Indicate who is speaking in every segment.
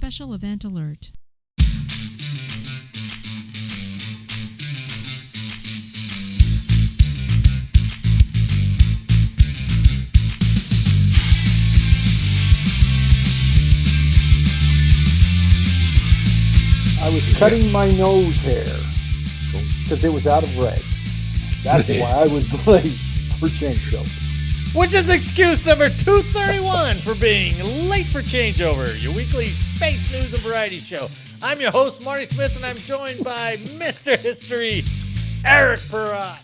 Speaker 1: Special event alert.
Speaker 2: I was cutting my nose hair because it was out of red. That's why I was late for changeover.
Speaker 3: Which is excuse number 231 for being late for changeover, your weekly space news and variety show. I'm your host, Marty Smith, and I'm joined by Mr. History, Eric Perrott.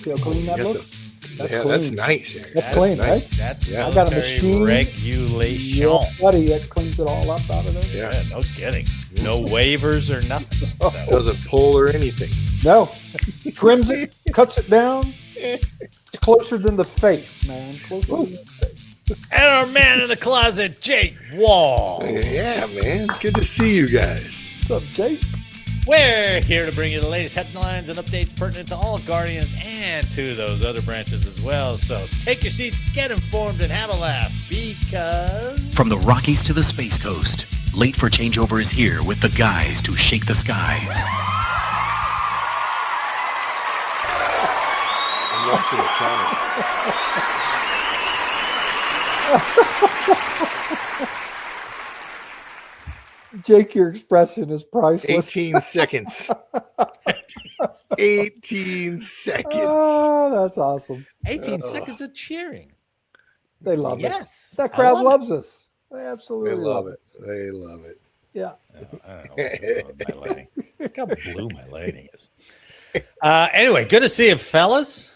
Speaker 2: See how clean that looks? That's clean.
Speaker 4: That's nice.
Speaker 2: That's clean,
Speaker 4: nice.
Speaker 2: right?
Speaker 3: That's
Speaker 2: I got a machine.
Speaker 3: Regulation.
Speaker 2: Yeah, buddy, that cleans it all up out of there.
Speaker 3: Yeah, no kidding. No waivers or nothing.
Speaker 4: Doesn't pull or anything.
Speaker 2: No. Trims it, cuts it down. It's closer than the face, man. Closer than the face.
Speaker 3: And our man in the closet, Jake Wall.
Speaker 4: Yeah, man. Good to see you guys.
Speaker 2: What's up, Jake?
Speaker 3: We're here to bring you the latest headlines and updates pertinent to all Guardians and to those other branches as well. So take your seats, get informed, and have a laugh because...
Speaker 5: From the Rockies to the Space Coast, Late for Changeover is here with the guys to shake the skies.
Speaker 4: I'm watching the counter.
Speaker 2: Jake, your expression is priceless.
Speaker 4: 18 seconds. 18 seconds.
Speaker 2: Oh, that's awesome.
Speaker 3: 18 seconds of cheering.
Speaker 2: They love
Speaker 3: Yes,
Speaker 2: us. That crowd
Speaker 3: I love
Speaker 2: loves us. They
Speaker 4: They
Speaker 2: absolutely
Speaker 4: love it. They love it.
Speaker 2: Yeah.
Speaker 3: I don't know what's going on with my lighting. Look how blue my lighting is. Anyway, good to see you, fellas.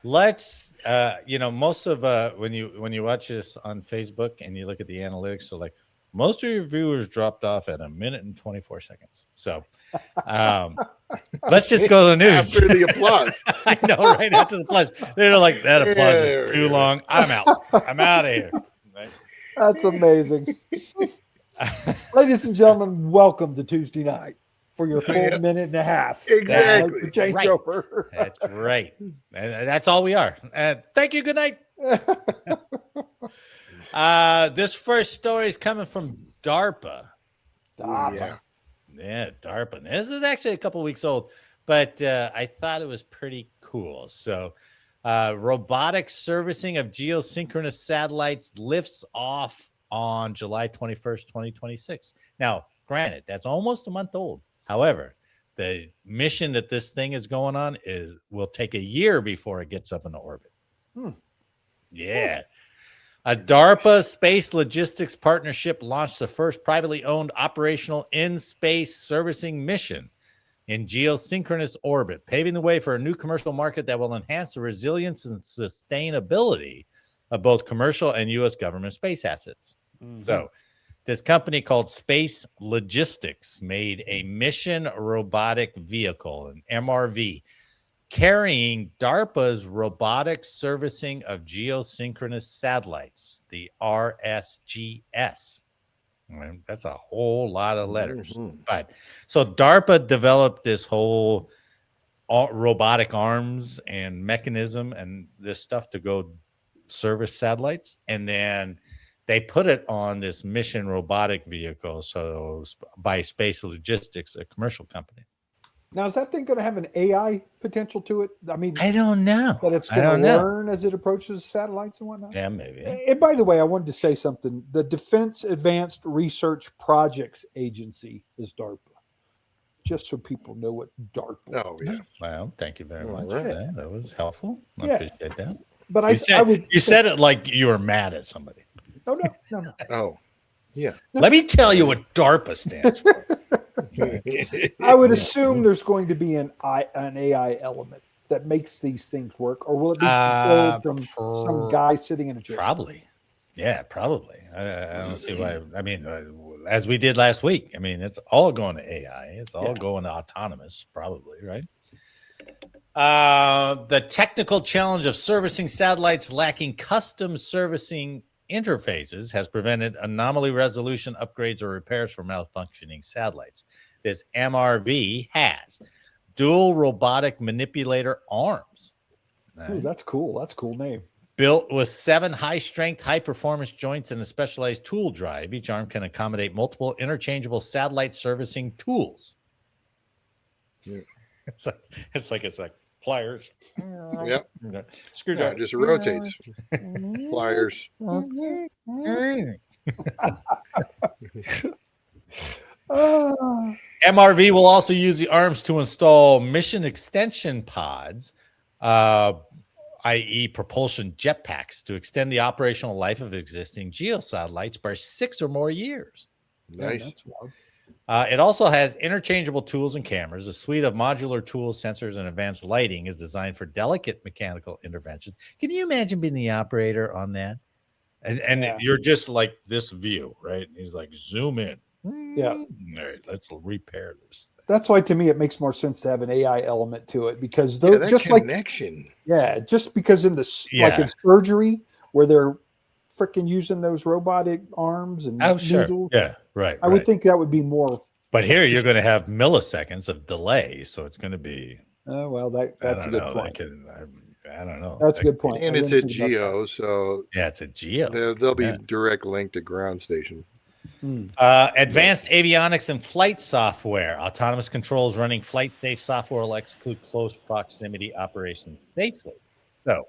Speaker 3: Let's, most of when you watch this on Facebook and you look at the analytics, so like most of your viewers dropped off at 1 minute and 24 seconds. So let's just go to the news.
Speaker 4: After the applause.
Speaker 3: I know, right after the applause. They're like, that applause is too long. I'm out. I'm out of here. Right?
Speaker 2: That's amazing. Ladies and gentlemen, welcome to Tuesday night for your full minute and a half.
Speaker 4: Exactly.
Speaker 2: Changeover.
Speaker 3: That's right. And that's all we are. Thank you. Good night. This first story is coming from DARPA.
Speaker 2: DARPA.
Speaker 3: Yeah, DARPA. This is actually a couple weeks old, but I thought it was pretty cool. So, robotic servicing of geosynchronous satellites lifts off on July 21st, 2026. Now, granted, that's almost a month old. However, the mission that this thing is going on will take a year before it gets up into orbit. Yeah. A DARPA space logistics partnership launched the first privately owned operational in-space servicing mission in geosynchronous orbit, paving the way for a new commercial market that will enhance the resilience and sustainability of both commercial and U.S. government space assets. So this company called Space Logistics made a mission robotic vehicle, an MRV, carrying DARPA's robotic servicing of geosynchronous satellites, the RSGS. That's a whole lot of letters. But so DARPA developed this whole robotic arms and mechanism and this stuff to go service satellites. And then they put it on this mission robotic vehicle. So by Space Logistics, a commercial company.
Speaker 2: Now, is that thing going to have an AI potential to it? I mean,
Speaker 3: I don't know.
Speaker 2: That it's going to learn as it approaches satellites and whatnot?
Speaker 3: Yeah, maybe.
Speaker 2: And by the way, I wanted to say something. The Defense Advanced Research Projects Agency is DARPA. Just so people know what DARPA
Speaker 4: Oh, yeah.
Speaker 2: is.
Speaker 3: Well, thank you very much.
Speaker 2: Right.
Speaker 3: That was helpful. I
Speaker 2: Yeah.
Speaker 3: appreciate that.
Speaker 2: But
Speaker 3: You said it like you were mad at somebody.
Speaker 2: Oh, no.
Speaker 4: Oh, yeah.
Speaker 3: Let me tell you what DARPA stands for.
Speaker 2: I would assume there's going to be an AI element that makes these things work, or will it be controlled from some guy sitting in a chair?
Speaker 3: Probably. Yeah, probably. I don't see why. I mean, as we did last week, I mean, it's all going to AI. It's all going to autonomous, probably, right? The technical challenge of servicing satellites lacking custom servicing interfaces has prevented anomaly resolution upgrades or repairs for malfunctioning satellites. This MRV has dual robotic manipulator arms.
Speaker 2: Ooh, that's cool. That's a cool name.
Speaker 3: Built with 7 high-strength, high-performance joints and a specialized tool drive, each arm can accommodate multiple interchangeable satellite servicing tools.
Speaker 4: Yeah.
Speaker 3: It's like pliers.
Speaker 4: Yep. Yeah,
Speaker 3: Screwdriver.
Speaker 4: it just rotates. Pliers.
Speaker 3: MRV will also use the arms to install mission extension pods, i.e. propulsion jetpacks, to extend the operational life of existing geosatellites by 6 or more years.
Speaker 4: Nice.
Speaker 2: Yeah, that's wild.
Speaker 3: It also has interchangeable tools and cameras. A suite of modular tools, sensors, and advanced lighting is designed for delicate mechanical interventions. Can you imagine being the operator on that? And
Speaker 2: Yeah.
Speaker 3: you're just like this view, right? And he's like, zoom in.
Speaker 2: Yeah.
Speaker 3: All right, let's repair this.
Speaker 2: That's why, to me, it makes more sense to have an AI element to it, because
Speaker 4: Yeah,
Speaker 2: those
Speaker 4: that
Speaker 2: just like
Speaker 4: connection.
Speaker 2: just because in like in surgery where they're freaking using those robotic arms and needles,
Speaker 3: Yeah, right.
Speaker 2: I would think that would be more.
Speaker 3: But here you're going to have milliseconds of delay, so it's going to be.
Speaker 2: Well, that's a good point.
Speaker 3: I don't know.
Speaker 2: That's a good point.
Speaker 4: And it's a geo, so
Speaker 3: yeah, it's a geo.
Speaker 4: There'll be direct link to ground station.
Speaker 3: Advanced avionics and flight software. Autonomous controls running flight safe software will execute close proximity operations safely. So,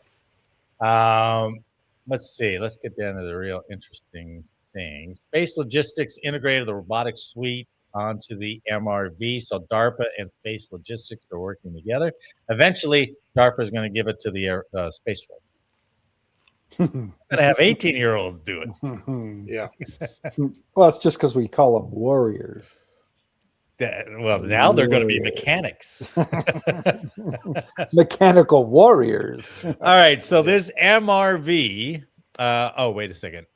Speaker 3: let's see. Let's get down to the real interesting things. Space Logistics integrated the robotic suite onto the MRV. So DARPA and Space Logistics are working together. Eventually, DARPA is going to give it to the Space Force. Going to have 18-year-olds do it.
Speaker 4: Yeah.
Speaker 2: Well, it's just because we call them warriors.
Speaker 3: Well, now they're going to be mechanics.
Speaker 2: Mechanical warriors.
Speaker 3: All right. So there's MRV. Wait a second.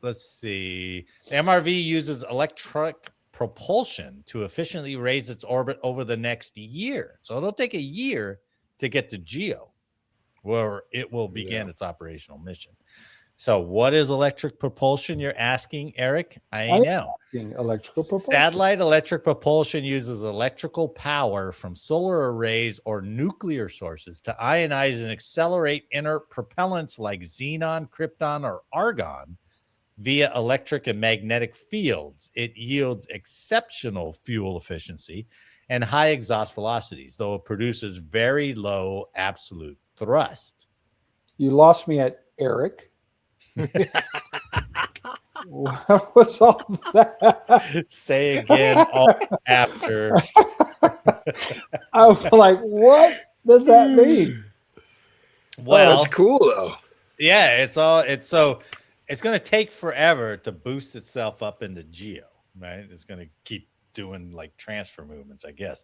Speaker 3: Let's see. The MRV uses electric propulsion to efficiently raise its orbit over the next year. So it'll take a year to get to GEO, where it will begin its operational mission. So what is electric propulsion, you're asking, Eric? I know.
Speaker 2: Electrical propulsion.
Speaker 3: Satellite electric propulsion uses electrical power from solar arrays or nuclear sources to ionize and accelerate inert propellants like xenon, krypton, or argon via electric and magnetic fields. It yields exceptional fuel efficiency and high exhaust velocities, though it produces very low absolute thrust.
Speaker 2: You lost me at Eric. What was all that?
Speaker 3: Say again after.
Speaker 2: I was like, what does that mean?
Speaker 3: Well,
Speaker 4: that's cool though.
Speaker 3: Yeah, it's going to take forever to boost itself up into GEO, right? It's going to keep doing like transfer movements, I guess.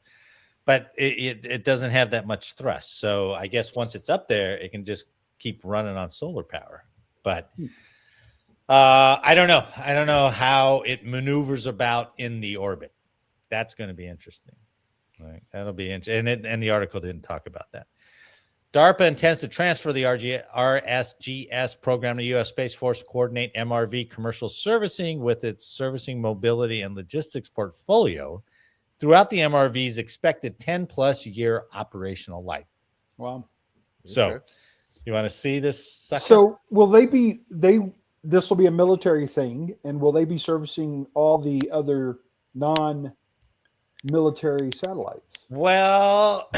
Speaker 3: But it doesn't have that much thrust. So I guess once it's up there, it can just keep running on solar power. But I don't know. I don't know how it maneuvers about in the orbit. That's going to be interesting. Right? That'll be interesting. And the article didn't talk about that. DARPA intends to transfer the RSGS program to U.S. Space Force to coordinate MRV commercial servicing with its servicing, mobility, and logistics portfolio throughout the MRV's expected 10-plus year operational life.
Speaker 2: Wow.
Speaker 3: So you want to see this sucker?
Speaker 2: So will this will be a military thing, and will they be servicing all the other non-military satellites?
Speaker 3: Well,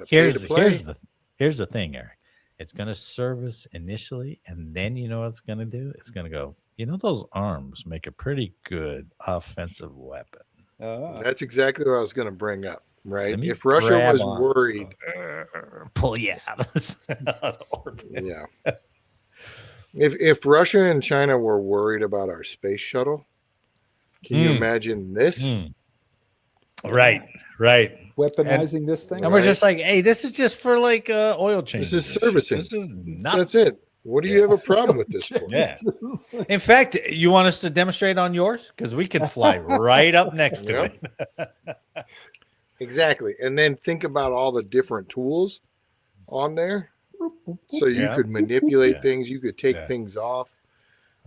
Speaker 3: here's the thing, Eric. It's going to service initially, and then you know what it's going to do? It's going to go, those arms make a pretty good offensive weapon.
Speaker 4: That's exactly what I was going to bring up, right? If Russia was worried,
Speaker 3: pull you out of the orbit.
Speaker 4: Yeah. If Russia and China were worried about our space shuttle, can you imagine this?
Speaker 3: Right.
Speaker 2: Weaponizing this thing,
Speaker 3: and we're just like, hey, this is just for like oil changes.
Speaker 4: This is servicing.
Speaker 3: This is not.
Speaker 4: That's it. What do you have a problem with this for?
Speaker 3: Yeah. In fact, you want us to demonstrate on yours? Because we can fly right up next to it.
Speaker 4: Exactly. And then think about all the different tools on there. So you could manipulate things. You could take things off.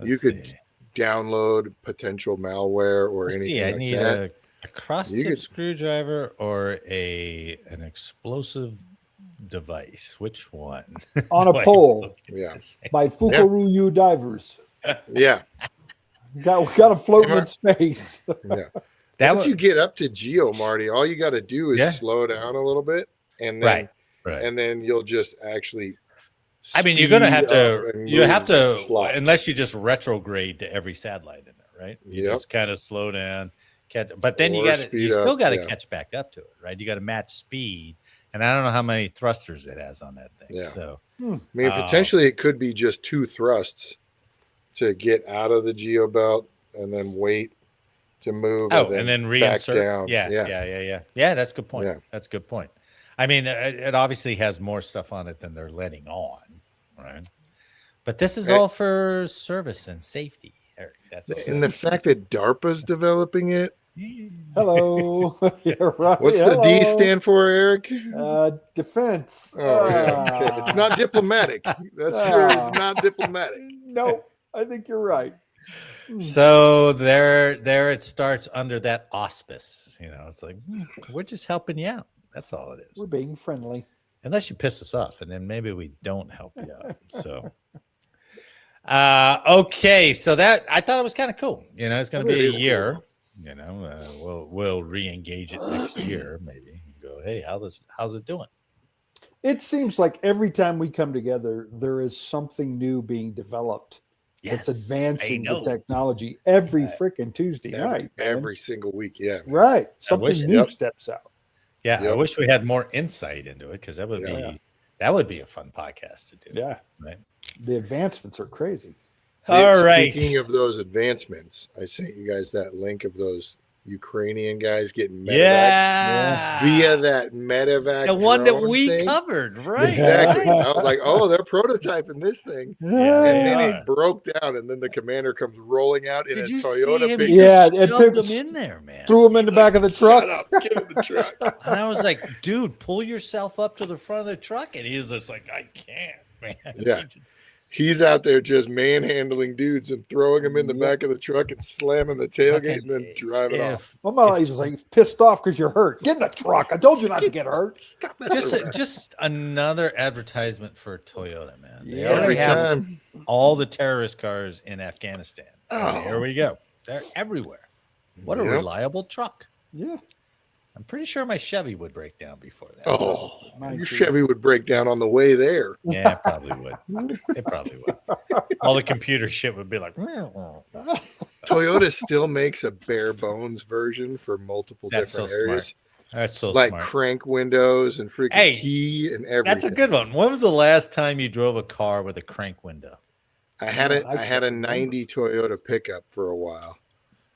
Speaker 4: You could download potential malware or anything
Speaker 3: I
Speaker 4: like
Speaker 3: need
Speaker 4: that.
Speaker 3: a cross-tip screwdriver or an explosive device. Which one?
Speaker 2: On a
Speaker 3: Do I
Speaker 2: pole
Speaker 3: look at
Speaker 4: Yeah.
Speaker 3: this?
Speaker 2: by Fukuryu divers.
Speaker 4: Yeah.
Speaker 2: Got to float in space.
Speaker 4: Yeah.
Speaker 3: That
Speaker 4: Once
Speaker 3: was,
Speaker 4: you get up to Geo, Marty, all you got to do is
Speaker 3: Yeah.
Speaker 4: slow down a little bit, and then
Speaker 3: right.
Speaker 4: and then you'll just actually.
Speaker 3: I mean, you're gonna have
Speaker 4: speed
Speaker 3: to.
Speaker 4: up and
Speaker 3: You have
Speaker 4: move
Speaker 3: to,
Speaker 4: slots.
Speaker 3: unless you just retrograde to every satellite in there, right? You
Speaker 4: Yep.
Speaker 3: just kind of slow down, catch. But then you
Speaker 4: Or
Speaker 3: got to.
Speaker 4: speed
Speaker 3: You still
Speaker 4: up,
Speaker 3: got to
Speaker 4: yeah.
Speaker 3: catch back up to it, right? You got to match speed, and I don't know how many thrusters it has on that thing.
Speaker 4: Yeah.
Speaker 3: So
Speaker 4: I mean, potentially it could be just 2 thrusts to get out of the Geo belt and then wait to move.
Speaker 3: and then
Speaker 4: back
Speaker 3: reinsert.
Speaker 4: down.
Speaker 3: Yeah. That's a good point.
Speaker 4: Yeah.
Speaker 3: That's a good point. I mean, it obviously has more stuff on it than they're letting on, right? But this is all for service and safety, Eric. That's all.
Speaker 4: And the fact that DARPA's developing it.
Speaker 2: Hello. You're right.
Speaker 4: What's the D stand for, Eric?
Speaker 2: Defense.
Speaker 4: Oh, yeah. It's not diplomatic. That's sure it's not diplomatic.
Speaker 2: No, I think you're right.
Speaker 3: So there it starts under that auspice. You know, it's like we're just helping you out. That's all it is.
Speaker 2: We're being friendly.
Speaker 3: Unless you piss us off, and then maybe we don't help you out. So, okay. So that I thought it was kind of cool. You know, it's going to be a year. Cool. You know, we'll re-engage it next year, maybe. Go, hey, how's it doing?
Speaker 2: It seems like every time we come together, there is something new being developed.
Speaker 3: Yes,
Speaker 2: it's advancing the technology every freaking Tuesday night.
Speaker 4: Every single week, yeah.
Speaker 2: Right. Something new steps out.
Speaker 3: Yeah, I wish we had more insight into it because that would be a fun podcast to do.
Speaker 2: Yeah.
Speaker 3: Right.
Speaker 2: The advancements are crazy.
Speaker 3: All right.
Speaker 4: Speaking of those advancements, I sent you guys that link of those Ukrainian guys getting medevac via that medevac.
Speaker 3: The one that we covered, right?
Speaker 4: Exactly. I was like, oh, they're prototyping this thing.
Speaker 2: Yeah,
Speaker 4: and then it broke down, and then the commander comes rolling out in a Toyota pickup.
Speaker 2: Yeah,
Speaker 3: it shoved him in there, man.
Speaker 2: Threw him in the back of the truck.
Speaker 4: Shut up, get in the truck.
Speaker 3: And I was like, dude, pull yourself up to the front of the truck. And he was just like, I can't, man.
Speaker 4: Yeah. He's out there just manhandling dudes and throwing them in the back of the truck and slamming the tailgate and then driving off.
Speaker 2: Well, he's like pissed off because you're hurt. Get in the truck. I told you not to get hurt.
Speaker 3: Just another advertisement for Toyota, man. They
Speaker 4: Every
Speaker 3: already have
Speaker 4: time.
Speaker 3: all the terrorist cars in Afghanistan.
Speaker 4: Oh.
Speaker 3: Here we go. They're everywhere. What a reliable truck.
Speaker 2: Yeah.
Speaker 3: I'm pretty sure my Chevy would break down before that.
Speaker 4: Oh, your Chevy would break down on the way there.
Speaker 3: Yeah, it probably would. It probably would. All the computer shit would be like.
Speaker 4: Toyota still makes a bare bones version for multiple different areas.
Speaker 3: That's so
Speaker 4: like
Speaker 3: smart.
Speaker 4: Crank windows and freaking key and everything.
Speaker 3: That's a good one. When was the last time you drove a car with a crank window?
Speaker 4: I had a 90 Toyota pickup for a while,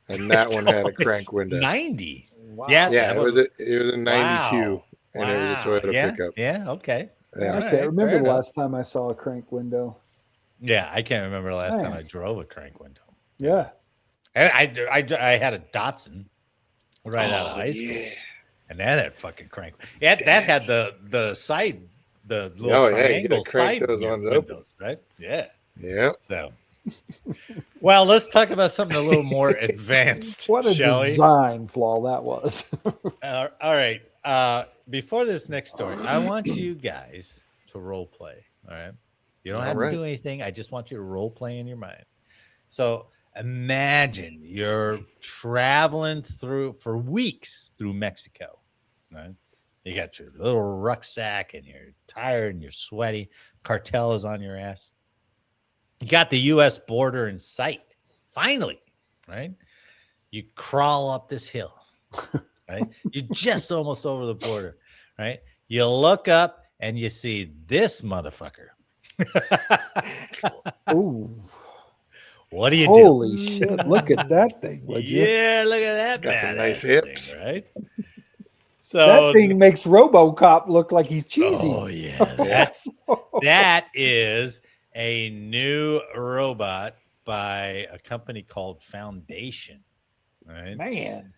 Speaker 4: and that one had a crank window.
Speaker 3: 90.
Speaker 2: Wow.
Speaker 4: Yeah, it was a 92, and it was a Toyota pickup.
Speaker 3: Yeah, okay.
Speaker 4: Yeah.
Speaker 2: I can't remember the last time I saw a crank window.
Speaker 3: Yeah, I can't remember the last time I drove a crank window.
Speaker 2: Yeah.
Speaker 3: I had a Datsun right out of high school. And that had fucking crank. Yeah, that had the side, the little triangle side windows, right? Yeah.
Speaker 4: Yeah.
Speaker 3: So, well, let's talk about something a little more advanced.
Speaker 2: What a design flaw that was.
Speaker 3: All right. Before this next story, I want you guys to role play. All right. You don't have to do anything. I just want you to role play in your mind. So imagine you're traveling for weeks through Mexico. Right? You got your little rucksack and you're tired and you're sweaty. Cartel is on your ass. You got the U.S. border in sight. Finally, right? You crawl up this hill, right? You're just almost over the border, right? You look up and you see this motherfucker.
Speaker 2: Ooh.
Speaker 3: What do you do?
Speaker 2: Holy shit. Look at that thing, would you?
Speaker 3: Yeah, look at that.
Speaker 4: Got some nice hips.
Speaker 3: Thing, right? So
Speaker 2: that thing makes RoboCop look like he's cheesy.
Speaker 3: Oh, yeah. That is a new robot by a company called Foundation. All right.
Speaker 2: Man.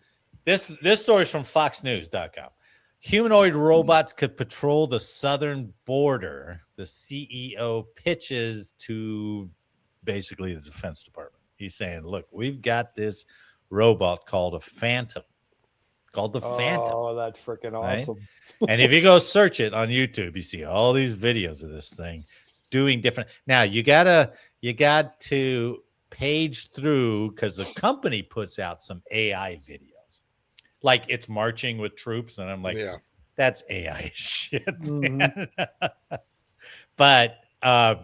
Speaker 3: This story is from foxnews.com. Humanoid robots could patrol the southern border. The CEO pitches to basically the Defense Department. He's saying, look, we've got this robot called a Phantom. It's called the Phantom.
Speaker 2: Oh, that's freaking
Speaker 3: Right?
Speaker 2: awesome.
Speaker 3: And if you go search it on YouTube, you see all these videos of this thing doing different. Now you got to page through because the company puts out some AI videos, like it's marching with troops, and I'm like, that's AI shit, man. But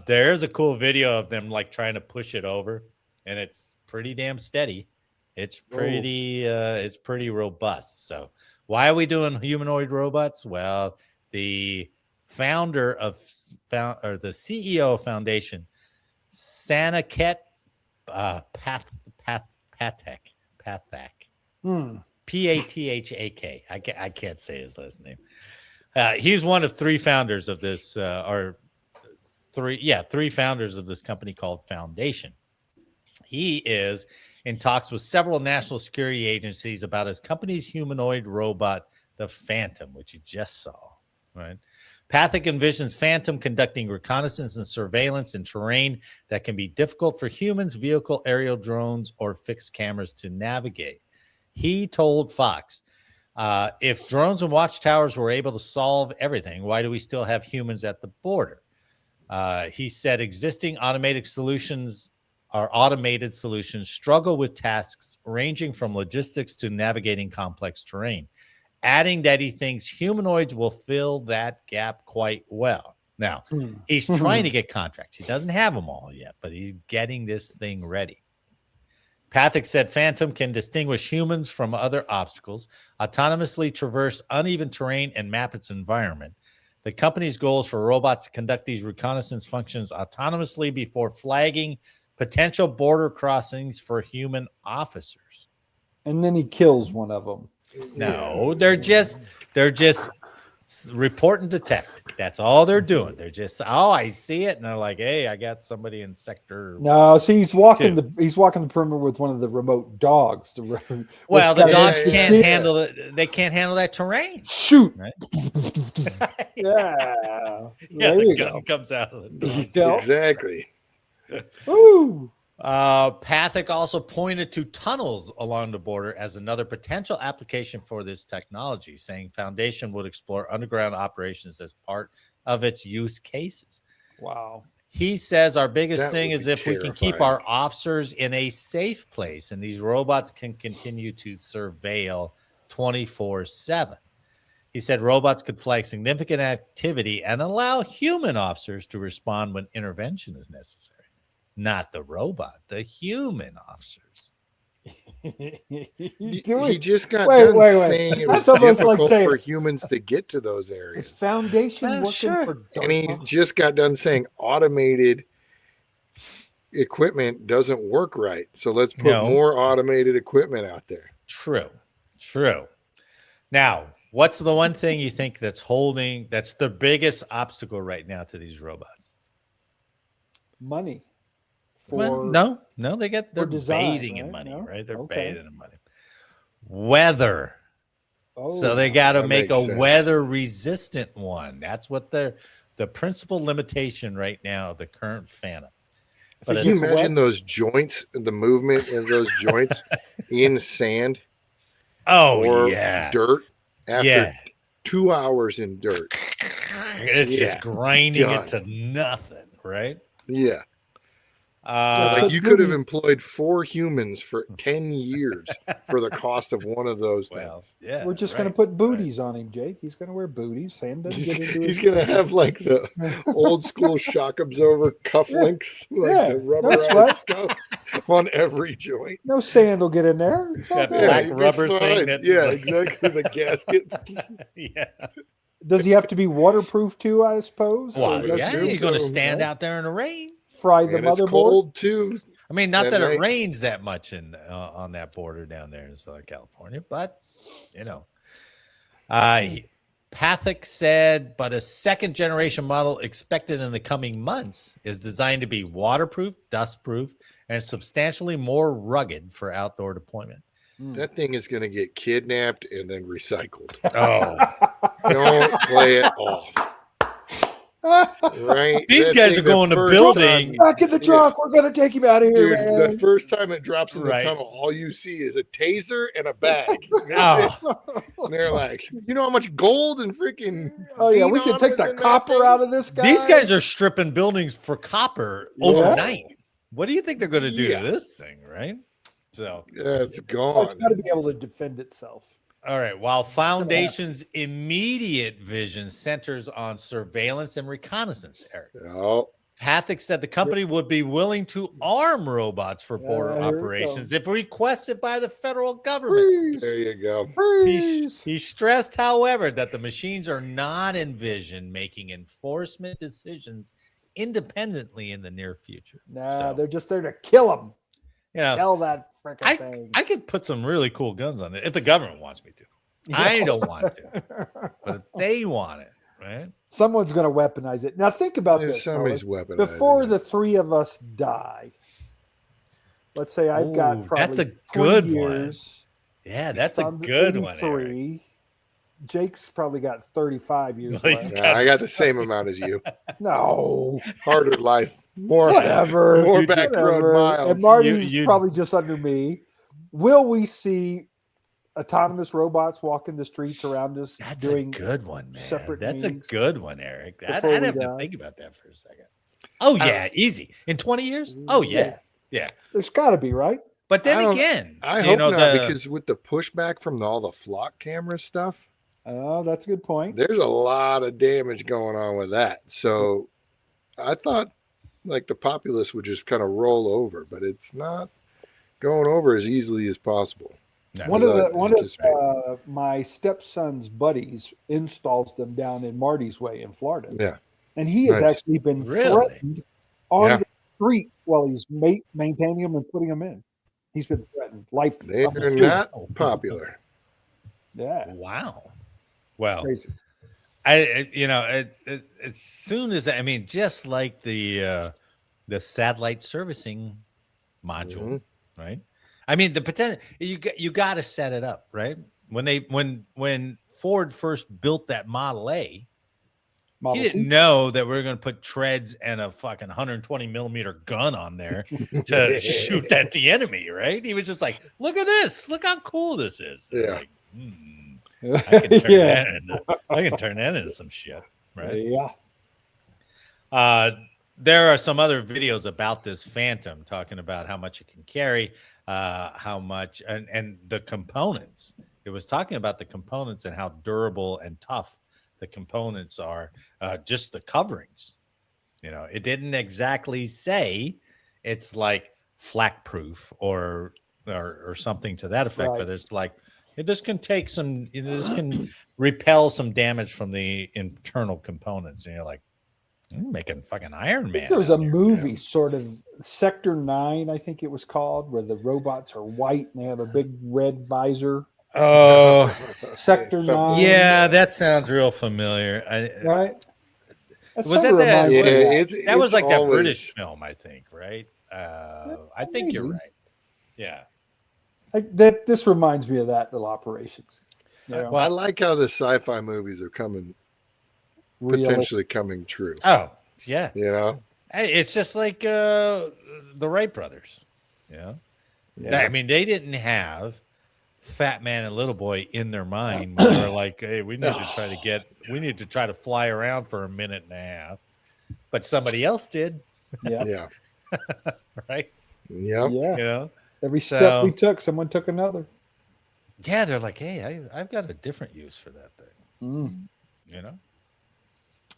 Speaker 3: there's a cool video of them like trying to push it over, and it's pretty damn steady. It's pretty robust. So why are we doing humanoid robots? Well, the founder of the CEO of Foundation, Sanaket Pathak, Pathak. I can't say his last name. He's one of three founders of this, three founders of this company called Foundation. He is in talks with several national security agencies about his company's humanoid robot, the Phantom, which you just saw, right? Pathak envisions Phantom conducting reconnaissance and surveillance in terrain that can be difficult for humans, vehicle, aerial drones, or fixed cameras to navigate. He told Fox, if drones and watchtowers were able to solve everything, why do we still have humans at the border? He said existing automated solutions struggle with tasks ranging from logistics to navigating complex terrain, adding that he thinks humanoids will fill that gap quite well. Now, he's trying to get contracts. He doesn't have them all yet, but he's getting this thing ready. Pathak said Phantom can distinguish humans from other obstacles, autonomously traverse uneven terrain, and map its environment. The company's goal is for robots to conduct these reconnaissance functions autonomously before flagging potential border crossings for human officers.
Speaker 2: And then he kills one of them.
Speaker 3: No, they're just report and detect. That's all they're doing. They're just, I see it, and they're like, hey, I got somebody in sector.
Speaker 2: No, see, he's walking the perimeter with one of the remote dogs.
Speaker 3: Well, the dogs can't handle it. They can't handle that terrain.
Speaker 2: Shoot.
Speaker 3: Right?
Speaker 2: Yeah.
Speaker 3: The gun comes out of the dog.
Speaker 4: Exactly.
Speaker 2: Ooh.
Speaker 3: Pathak also pointed to tunnels along the border as another potential application for this technology, saying Foundation would explore underground operations as part of its use cases.
Speaker 2: Wow.
Speaker 3: He says our biggest thing is if we can keep our officers in a safe place, and these robots can continue to surveil 24/7. He said robots could flag significant activity and allow human officers to respond when intervention is necessary. Not the robot, the human officers.
Speaker 4: He just got done saying it was difficult for humans to get to those areas.
Speaker 2: Is Foundation working for DARPA?
Speaker 4: And he just got done saying automated equipment doesn't work right. So let's put more automated equipment out there.
Speaker 3: True. Now, what's the one thing you think that's the biggest obstacle right now to these robots?
Speaker 2: Money.
Speaker 3: No, they're bathing in money, right? They're bathing in money. Weather. So they got to make a weather resistant one. That's what the principal limitation right now of the current Phantom.
Speaker 4: But can you imagine those joints, the movement of those joints in sand?
Speaker 3: Or
Speaker 4: dirt after 2 hours in dirt.
Speaker 3: It's just grinding it to nothing, right?
Speaker 4: Yeah. Like you could have employed 4 humans for 10 years for the cost of one of those things.
Speaker 2: Yeah, we're just going to put booties on him, Jake. He's going to wear booties. Sam doesn't get into
Speaker 4: He's going to have like the old school shock absorber cufflinks, like the rubberized stuff on every joint.
Speaker 2: No sand will get in there. It's all
Speaker 3: black rubber thing.
Speaker 4: Exactly. The gasket.
Speaker 2: Does he have to be waterproof too, I suppose?
Speaker 3: Well, he's going to stand out there in the rain.
Speaker 2: Fry the motherboard.
Speaker 4: It's cold too.
Speaker 3: I mean, not that it rains that much on that border down there in Southern California, but Pathak said, but a second generation model expected in the coming months is designed to be waterproof, dustproof, and substantially more rugged for outdoor deployment.
Speaker 4: That thing is going to get kidnapped and then recycled.
Speaker 3: Oh,
Speaker 4: don't play it off. Right?
Speaker 3: These
Speaker 4: That
Speaker 3: guys
Speaker 4: thing,
Speaker 3: are
Speaker 4: the
Speaker 3: going to
Speaker 4: first
Speaker 3: building.
Speaker 4: time-
Speaker 2: Back in the truck. We're gonna take him out of here,
Speaker 4: Dude,
Speaker 2: man.
Speaker 4: the first time it drops in the
Speaker 3: Right.
Speaker 4: tunnel, all you see is a taser and a bag.
Speaker 3: Oh,
Speaker 4: And they're like, you know how much gold and freaking
Speaker 2: Oh yeah, we can
Speaker 4: xenon
Speaker 2: take
Speaker 4: was
Speaker 2: the
Speaker 4: in that
Speaker 2: copper
Speaker 4: thing?
Speaker 2: out of this guy.
Speaker 3: these guys are stripping buildings for copper
Speaker 2: Yeah.
Speaker 3: overnight. What do you think they're going to do
Speaker 4: Yeah.
Speaker 3: to this thing, right? So,
Speaker 4: Yeah, it's
Speaker 2: Oh,
Speaker 4: gone.
Speaker 2: it's got to be able to defend itself.
Speaker 3: all right. While Foundation's immediate vision centers on surveillance and reconnaissance, Eric,
Speaker 4: Oh,
Speaker 3: Pathak said the company would be willing to arm robots for border
Speaker 2: Here it
Speaker 3: operations
Speaker 2: goes.
Speaker 3: if requested by the federal government.
Speaker 4: there you go.
Speaker 3: He stressed, however, that the machines are not envisioned making enforcement decisions independently in the near future.
Speaker 2: Nah,
Speaker 3: So,
Speaker 2: they're just there to kill him.
Speaker 3: you know,
Speaker 2: Kill that freaking thing.
Speaker 3: I could put some really cool guns on it if the government wants me to. I don't want to, but if they want it, right?
Speaker 2: Someone's going to weaponize it. Now think about
Speaker 4: There's
Speaker 2: this.
Speaker 4: somebody's
Speaker 2: fellas.
Speaker 4: weapon.
Speaker 2: Before the three of us die, let's say I've got
Speaker 3: Ooh,
Speaker 2: probably
Speaker 3: that's a
Speaker 2: 20
Speaker 3: good one.
Speaker 2: years.
Speaker 3: Yeah, that's a
Speaker 2: I'm
Speaker 3: good one. Eric.
Speaker 2: 83. Jake's probably got 35 years
Speaker 3: Well, he's
Speaker 2: left.
Speaker 3: got-
Speaker 4: I got the same amount as you.
Speaker 2: No,
Speaker 4: Harder life. More
Speaker 2: whatever.
Speaker 4: More
Speaker 3: You
Speaker 4: back
Speaker 2: Whatever.
Speaker 4: road miles.
Speaker 2: And Marty's
Speaker 3: You-
Speaker 2: probably just under me. Will we see autonomous robots walking the streets around us
Speaker 3: That's
Speaker 2: doing
Speaker 3: a good one, man.
Speaker 2: separate
Speaker 3: That's
Speaker 2: meetings
Speaker 3: a good one, Eric. I'd
Speaker 2: before we
Speaker 3: have to
Speaker 2: die?
Speaker 3: think about that for a second. Oh yeah, easy. In 20 years? Oh yeah.
Speaker 2: There's got to be, right?
Speaker 3: But then
Speaker 4: I don't-
Speaker 3: again,
Speaker 4: I
Speaker 3: you
Speaker 4: hope
Speaker 3: know,
Speaker 4: not,
Speaker 3: the-
Speaker 4: because with the pushback from all the flock camera stuff,
Speaker 2: Oh, that's a good point.
Speaker 4: there's a lot of damage going on with that. So I thought like the populace would just kind of roll over, but it's not going over as easily as possible.
Speaker 3: No.
Speaker 2: One
Speaker 4: As
Speaker 2: of
Speaker 4: I
Speaker 2: the one
Speaker 4: anticipate.
Speaker 2: of my stepson's buddies installs them down in Marty's Way in Florida,
Speaker 4: Yeah.
Speaker 2: and he has
Speaker 4: Nice.
Speaker 2: actually been
Speaker 3: Really?
Speaker 2: threatened on
Speaker 4: Yeah.
Speaker 2: the street while he's maintaining them and putting them in. He's been threatened. Life.
Speaker 4: They're
Speaker 2: I'm
Speaker 4: not popular.
Speaker 2: Yeah.
Speaker 3: wow. Well,
Speaker 2: Crazy.
Speaker 3: as soon as I mean, just like the satellite servicing module, right? I mean, the potential you got to set it up, right? When Ford first built that Model A,
Speaker 2: Model
Speaker 3: he didn't
Speaker 2: T.
Speaker 3: know that we are going to put treads and a fucking 120 millimeter gun on there to shoot at the enemy, right? He was just like, "Look at this! Look how cool this is!"
Speaker 4: Yeah.
Speaker 3: Like, I can turn
Speaker 2: Yeah.
Speaker 3: I can turn that into some shit, right?
Speaker 2: Yeah.
Speaker 3: There are some other videos about this Phantom talking about how much it can carry, how much, and the components. It was talking about the components and how durable and tough the components are, just the coverings. You know, it didn't exactly say it's like flak proof or something to that effect,
Speaker 2: Right.
Speaker 3: but it's like this can take some, this can repel some damage from the internal components. And you're like, I'm making fucking Iron
Speaker 2: I
Speaker 3: Man.
Speaker 2: think there was a
Speaker 3: out here,
Speaker 2: movie, sort of Sector 9, I think it was called, where the robots are white and they have a big red visor.
Speaker 3: Oh,
Speaker 2: Sector
Speaker 4: Something.
Speaker 2: 9.
Speaker 3: yeah, that sounds real familiar.
Speaker 2: Right?
Speaker 3: Was
Speaker 2: sorta
Speaker 3: that that-
Speaker 2: reminds me of
Speaker 4: Yeah,
Speaker 2: that.
Speaker 3: That was
Speaker 4: it's
Speaker 3: like that
Speaker 4: always-
Speaker 3: British film, I think, right? I think you're
Speaker 2: maybe.
Speaker 3: right. Yeah.
Speaker 2: This reminds me of that little operations. You know,
Speaker 4: Well, I like how the sci-fi movies are coming,
Speaker 2: realistic.
Speaker 4: potentially coming true.
Speaker 3: Oh, yeah.
Speaker 4: You know?
Speaker 3: Hey, it's just like the Wright brothers. Yeah. I mean, they didn't have Fat Man and Little Boy in their mind when they were like, hey, we need to try to fly around for a minute and a half. But somebody else did,
Speaker 2: Yeah.
Speaker 4: Yeah.
Speaker 3: right?
Speaker 4: Yeah.
Speaker 2: Yeah.
Speaker 3: You know?
Speaker 2: Every
Speaker 3: So-
Speaker 2: step we took, someone took another.
Speaker 3: Yeah, they're like, hey, I've got a different use for that thing.
Speaker 2: Mm.
Speaker 3: You know?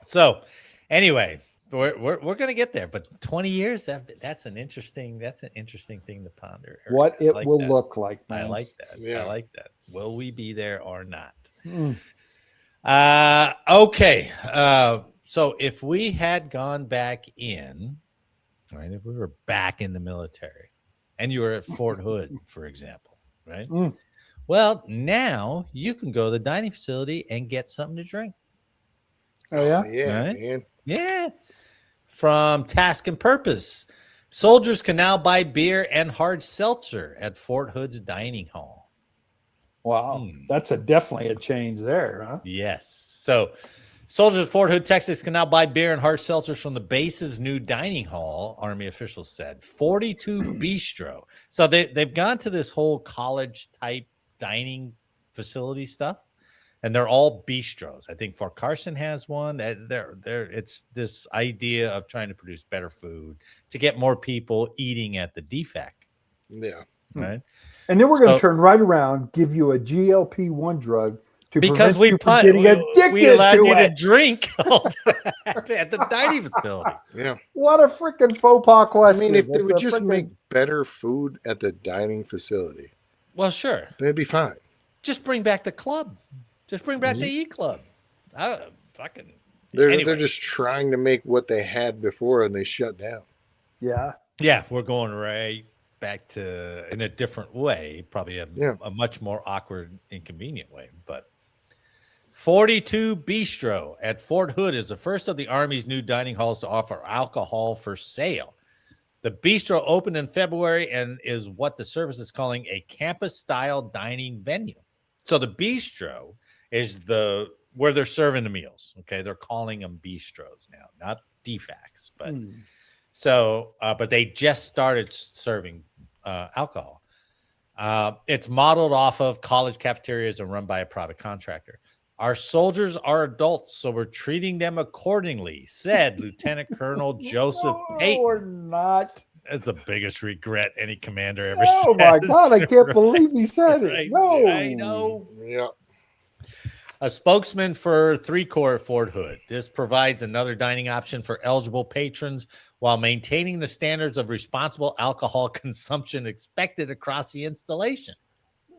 Speaker 3: So anyway, we're gonna get there, but 20 years, that's an interesting thing to ponder. Eric.
Speaker 2: What
Speaker 3: I
Speaker 2: it
Speaker 3: like
Speaker 2: will
Speaker 3: that.
Speaker 2: look like.
Speaker 3: I
Speaker 2: Man.
Speaker 3: like that.
Speaker 4: Yeah.
Speaker 3: I like that. Will we be there or not?
Speaker 2: Mm.
Speaker 3: Okay. So if we had gone back in, right, if we were back in the military and you were at Fort Hood, for example, right?
Speaker 2: Mm.
Speaker 3: Well, now you can go to the dining facility and get something to drink.
Speaker 2: Oh yeah.
Speaker 4: Yeah,
Speaker 3: Right?
Speaker 4: man.
Speaker 3: Yeah. From Task and Purpose. Soldiers can now buy beer and hard seltzer at Fort Hood's dining hall.
Speaker 2: Wow.
Speaker 3: Mm.
Speaker 2: That's definitely a change there, huh?
Speaker 3: Yes. So Soldiers at Fort Hood, Texas can now buy beer and hard seltzers from the base's new dining hall, Army officials said. 42 Bistro. So they've gone to this whole college-type dining facility stuff, and they're all bistros. I think Fort Carson has one. It's this idea of trying to produce better food to get more people eating at the DFAC.
Speaker 4: Yeah.
Speaker 3: Right?
Speaker 2: And then we're going to turn right around, give you a GLP-1 drug,
Speaker 3: because we allowed you to drink at the dining facility.
Speaker 4: Yeah.
Speaker 2: What a freaking faux pas question.
Speaker 4: I mean, if they would just make better food at the dining facility.
Speaker 3: Well, sure.
Speaker 4: They'd be fine.
Speaker 3: Just bring back the club. Just bring back the E Club.
Speaker 4: They're just trying to make what they had before and they shut down.
Speaker 2: Yeah.
Speaker 3: Yeah, we're going right back to in a different way, probably a much more awkward, inconvenient way, but 42 Bistro at Fort Hood is the first of the Army's new dining halls to offer alcohol for sale. The Bistro opened in February and is what the service is calling a campus-style dining venue. So the Bistro is where they're serving the meals. Okay, they're calling them bistros now, not DFACs, but but they just started serving alcohol. It's modeled off of college cafeterias and run by a private contractor. Our soldiers are adults, so we're treating them accordingly, said Lieutenant Colonel Joseph Payton.
Speaker 2: No, we're not.
Speaker 3: That's the biggest regret any commander ever said.
Speaker 2: Oh, my God. I can't believe he said it.
Speaker 3: Right?
Speaker 2: No.
Speaker 3: I know.
Speaker 4: Yeah.
Speaker 3: A spokesman for 3 Corps at Fort Hood. This provides another dining option for eligible patrons while maintaining the standards of responsible alcohol consumption expected across the installation.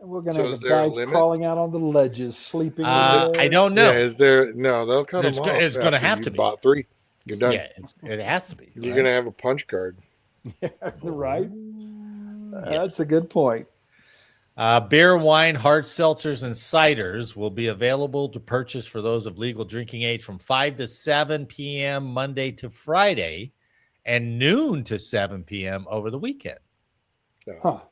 Speaker 2: We're going to have the guys crawling out on the ledges, sleeping.
Speaker 3: I don't know.
Speaker 4: Yeah, is there? No, they'll cut them off.
Speaker 3: It's going to have to be.
Speaker 4: Bought 3. You're done.
Speaker 3: Yeah, it has to be.
Speaker 4: You're going to have a punch card.
Speaker 2: Yeah, right? That's a good point.
Speaker 3: Beer, wine, hard seltzers, and ciders will be available to purchase for those of legal drinking age from 5 to 7 p.m. Monday to Friday and noon to 7 p.m. over the weekend.
Speaker 2: Huh.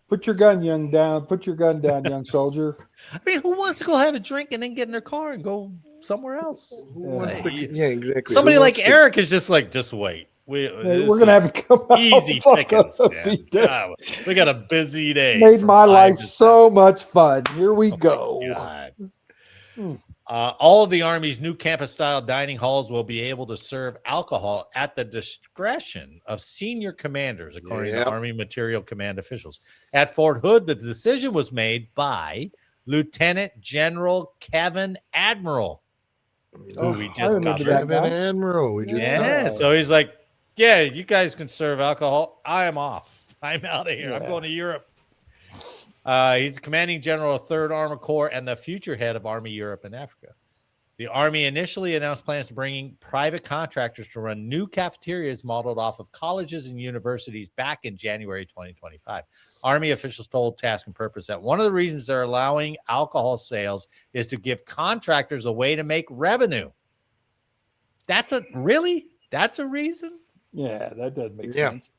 Speaker 2: Put your gun down, young soldier.
Speaker 3: I mean, who wants to go have a drink and then get in their car and go somewhere else?
Speaker 4: Yeah, exactly.
Speaker 3: Somebody like Eric is just like, just wait. We're
Speaker 2: going to have to come out.
Speaker 3: Easy pickings, man. God, we got a busy day.
Speaker 2: Made my life so much fun. Here we go.
Speaker 3: All of the Army's new campus-style dining halls will be able to serve alcohol at the discretion of senior commanders, according to Army Material Command officials. At Fort Hood, the decision was made by Lieutenant General Kevin Admiral, who we just got.
Speaker 4: Kevin Admiral.
Speaker 3: So he's like, yeah, you guys can serve alcohol. I am off. I'm out of here. I'm going to Europe. He's commanding general of 3rd Armored Corps and the future head of Army Europe and Africa. The Army initially announced plans to bring private contractors to run new cafeterias modeled off of colleges and universities back in January 2025. Army officials told Task and Purpose that one of the reasons they're allowing alcohol sales is to give contractors a way to make revenue. That's a reason?
Speaker 2: Yeah, that doesn't make sense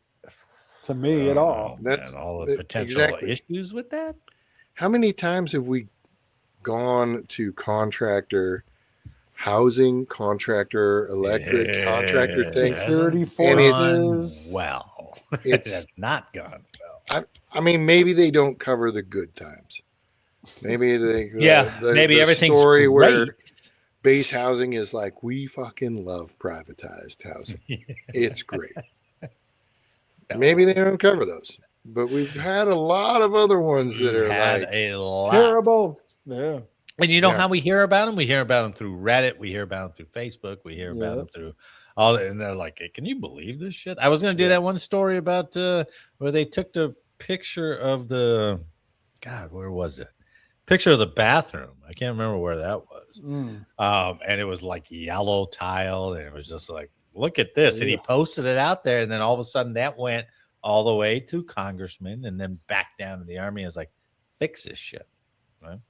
Speaker 2: to me at all.
Speaker 3: That's all the potential issues with that.
Speaker 4: How many times have we gone to contractor housing, contractor electric, contractor things?
Speaker 2: Security forces.
Speaker 3: Well, it's not gone well.
Speaker 4: I mean, maybe they don't cover the good times. Maybe maybe
Speaker 3: the everything's
Speaker 4: story
Speaker 3: great.
Speaker 4: Where base housing is like, we fucking love privatized housing. It's great. Maybe they don't cover those, but we've had a lot of other ones that are
Speaker 2: terrible. Yeah.
Speaker 3: And you know how we hear about them? We hear about them through Reddit. We hear about them through Facebook. We hear about them through all, and they're like, hey, can you believe this shit? I was going to do that one story about where they took the picture of where was it? Picture of the bathroom. I can't remember where that was. And it was like yellow tile, and it was just like, look at this. And he posted it out there, and then all of a sudden that went all the way to congressmen and then back down to the Army. I was like, fix this shit. Right?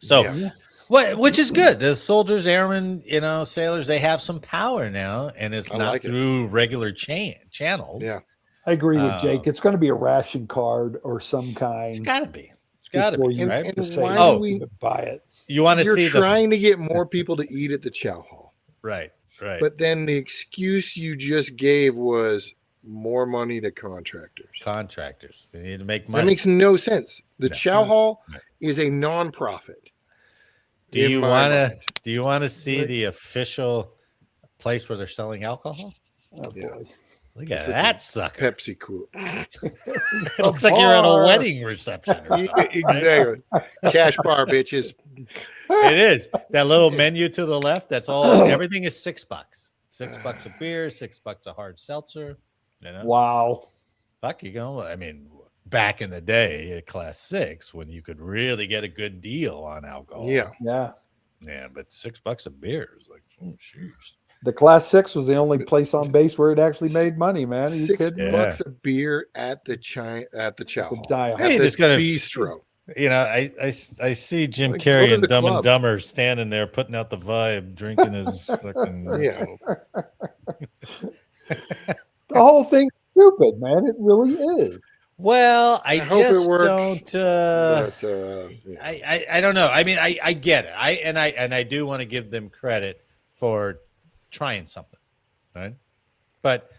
Speaker 3: So, which is good. The soldiers, airmen, sailors, they have some power now, and it's not through regular channels.
Speaker 2: Yeah. I agree with Jake. It's going to be a ration card or some kind.
Speaker 3: It's got to be. It's got to
Speaker 2: before
Speaker 3: be,
Speaker 2: you
Speaker 3: right?
Speaker 4: And
Speaker 2: decide
Speaker 4: why
Speaker 3: Oh,
Speaker 4: do we?
Speaker 2: buy it.
Speaker 3: You want to
Speaker 4: You're
Speaker 3: see
Speaker 4: trying to get more people to eat at the chow hall,
Speaker 3: right.
Speaker 4: but then the excuse you just gave was more money to contractors.
Speaker 3: Contractors, they need to make
Speaker 4: That
Speaker 3: money.
Speaker 4: makes no sense. The
Speaker 3: No.
Speaker 4: chow hall
Speaker 3: Right.
Speaker 4: is a non-profit.
Speaker 3: Do you
Speaker 4: want
Speaker 3: to see the official place where they're selling alcohol?
Speaker 2: Oh
Speaker 4: Yeah.
Speaker 2: boy.
Speaker 3: Look at that sucker.
Speaker 4: Pepsi Cool?
Speaker 3: It looks like you're at a
Speaker 2: bar.
Speaker 3: wedding reception or something.
Speaker 4: Exactly. Cash bar, bitches.
Speaker 3: It is that little menu to the left. That's all. Everything is $6. $6 a beer, $6 a hard seltzer. You know,
Speaker 2: Wow.
Speaker 3: fuck you go. I mean, back in the day at Class 6, when you could really get a good deal on alcohol.
Speaker 4: Yeah.
Speaker 2: Yeah.
Speaker 3: Yeah, but $6 a beer is like, oh, jeez.
Speaker 2: The Class 6 was the only place on base where it actually made money, man. Are you kidding me?
Speaker 4: $6 a beer at the chow
Speaker 2: The
Speaker 4: hall.
Speaker 2: dial.
Speaker 3: Hey,
Speaker 4: At the
Speaker 3: just gotta-
Speaker 4: bistro.
Speaker 3: You know, I see Jim
Speaker 4: Like, go
Speaker 3: Carrey
Speaker 4: to
Speaker 3: and
Speaker 4: the
Speaker 3: Dumb and
Speaker 4: club.
Speaker 3: Dumber standing there putting out the vibe, drinking his fucking.
Speaker 4: Yeah.
Speaker 2: The whole thing's stupid, man. It really is.
Speaker 3: Well, I
Speaker 4: hope it
Speaker 3: just
Speaker 4: works,
Speaker 3: don't.
Speaker 4: But, yeah.
Speaker 3: I don't know. I mean, I get it. I do want to give them credit for trying something, right? But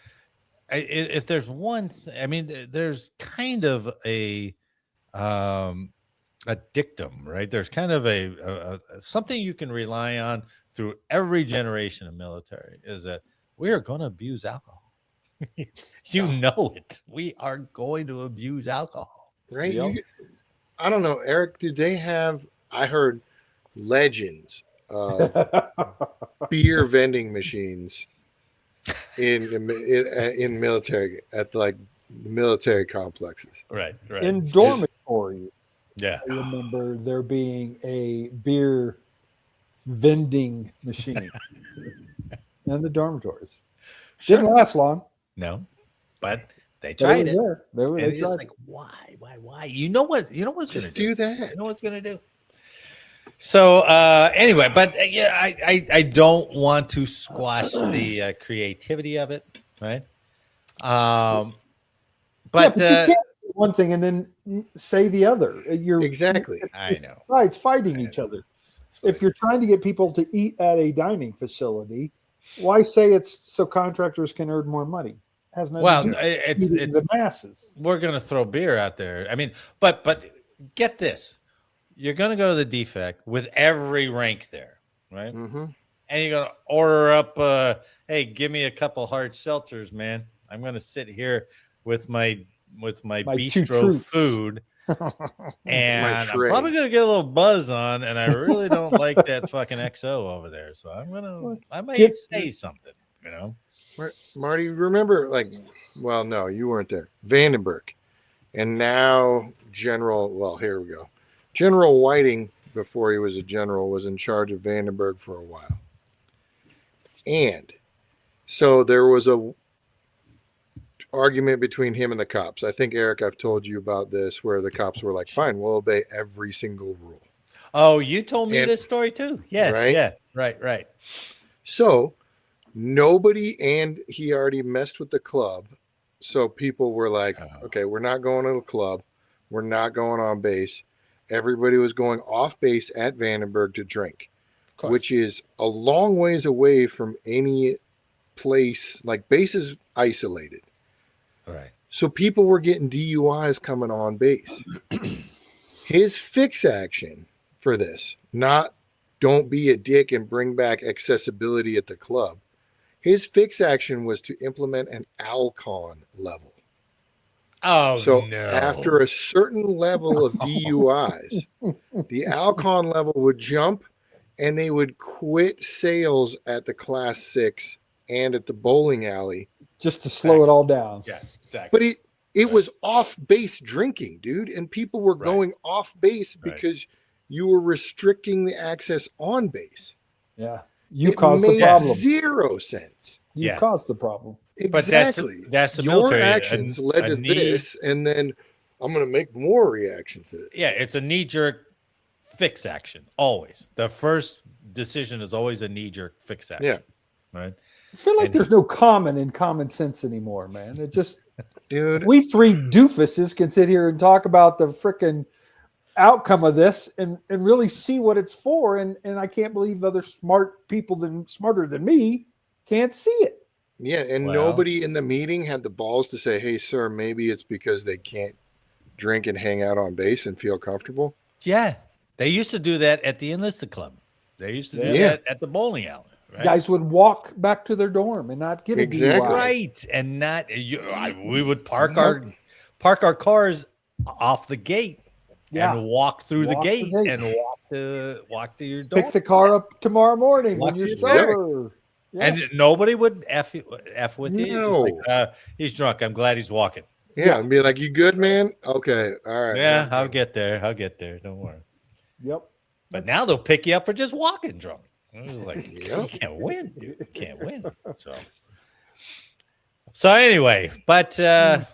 Speaker 3: if there's one, I mean, there's kind of a dictum, right? There's kind of a something you can rely on through every generation of military is that we are going to abuse alcohol. You know it. We are going to abuse alcohol.
Speaker 4: Right?
Speaker 2: Yep.
Speaker 4: I don't know, Eric, did they have, I heard legends of beer vending machines in military, at like the military complexes.
Speaker 3: Right.
Speaker 2: In dormitories,
Speaker 3: Yeah.
Speaker 2: I remember there being a beer vending machine in the dormitories. Didn't last long.
Speaker 3: No, but they
Speaker 2: But
Speaker 3: tried
Speaker 2: it was
Speaker 3: it.
Speaker 2: there. They
Speaker 3: And it's
Speaker 2: tried
Speaker 3: just like, why? You know what's going
Speaker 4: Just
Speaker 3: to do
Speaker 4: that.
Speaker 3: You know what's going to do. So anyway, but yeah, I don't want to squash the creativity of it, right? But
Speaker 2: But you can't do one thing and then say the other. You're
Speaker 4: Exactly.
Speaker 3: I know.
Speaker 2: Right, it's fighting each other. If you're trying to get people to eat at a dining facility, why say it's so contractors can earn more money? Has nothing
Speaker 3: Well,
Speaker 2: to do with
Speaker 3: it's
Speaker 2: the masses.
Speaker 3: we're going to throw beer out there. I mean, but get this. You're going to go to the defect with every rank there, right?
Speaker 4: Mm-hmm.
Speaker 3: And you're going to order up, hey, give me a couple hard seltzers, man. I'm going to sit here with my bistro food. And I'm probably going to get a little buzz on, and I really don't like that fucking XO over there. So I might say something, you know?
Speaker 4: Marty, remember, no, you weren't there. Vandenberg. And now here we go. General Whiting, before he was a general, was in charge of Vandenberg for a while. And so there was a argument between him and the cops. I think, Eric, I've told you about this, where the cops were like, fine, we'll obey every single rule.
Speaker 3: Oh, you told me this story too. Yeah.
Speaker 4: Right?
Speaker 3: Yeah. Right.
Speaker 4: So nobody, and he already messed with the club. So people were like, okay, we're not going to the club. We're not going on base. Everybody was going off base at Vandenberg to drink, which is a long ways away from any place. Like, base is isolated.
Speaker 3: Right.
Speaker 4: So people were getting DUIs coming on base. His fix action for this, not don't be a dick and bring back accessibility at the club. His fix action was to implement an Alcon level.
Speaker 3: Oh,
Speaker 4: so
Speaker 3: no.
Speaker 4: After a certain level of DUIs, the Alcon level would jump and they would quit sales at the Class 6 and at the bowling alley.
Speaker 2: Just to slow it all down.
Speaker 3: Yeah, exactly.
Speaker 4: But it was off base drinking, dude. And people were going off base because you were restricting the access on base.
Speaker 2: Yeah. You caused the problem.
Speaker 4: Zero sense.
Speaker 2: You caused the problem.
Speaker 4: Exactly.
Speaker 3: But that's the
Speaker 4: Your
Speaker 3: military.
Speaker 4: actions led to this, and then I'm going to make more reactions to it.
Speaker 3: Yeah, it's a knee-jerk fix action, always. The first decision is always a knee-jerk fix action.
Speaker 4: Yeah.
Speaker 3: Right?
Speaker 2: I feel like there's no common sense anymore, man. It just,
Speaker 4: dude.
Speaker 2: We three doofuses can sit here and talk about the frickin' outcome of this and really see what it's for. And I can't believe other smart people smarter than me can't see it.
Speaker 4: Yeah, and
Speaker 3: Well-
Speaker 4: nobody in the meeting had the balls to say, "Hey, sir, maybe it's because they can't drink and hang out on base and feel comfortable."
Speaker 3: Yeah. They used to do that at the enlisted club. They used to do
Speaker 4: Yeah.
Speaker 3: that at the bowling alley. Right?
Speaker 2: Guys would walk back to their dorm and not get a
Speaker 4: Exactly.
Speaker 2: DUI.
Speaker 3: Right. And not we would park our cars off the gate and walk through the
Speaker 2: Walk the
Speaker 3: gate
Speaker 2: gate.
Speaker 3: and walk to your door.
Speaker 2: Pick the car up tomorrow morning
Speaker 3: Walk
Speaker 2: when you're
Speaker 3: to your
Speaker 2: sober.
Speaker 3: And
Speaker 2: Yes.
Speaker 3: nobody would F with you. Just
Speaker 4: No.
Speaker 3: like, he's drunk. I'm glad he's walking.
Speaker 4: Yeah, and be like, "You good, man? Okay, all right."
Speaker 3: Yeah, I'll get there. Don't worry.
Speaker 2: Yep.
Speaker 3: But now they'll pick you up for just walking drunk. I was like,
Speaker 4: Yep.
Speaker 3: you can't win, dude. You can't win. So anyway, but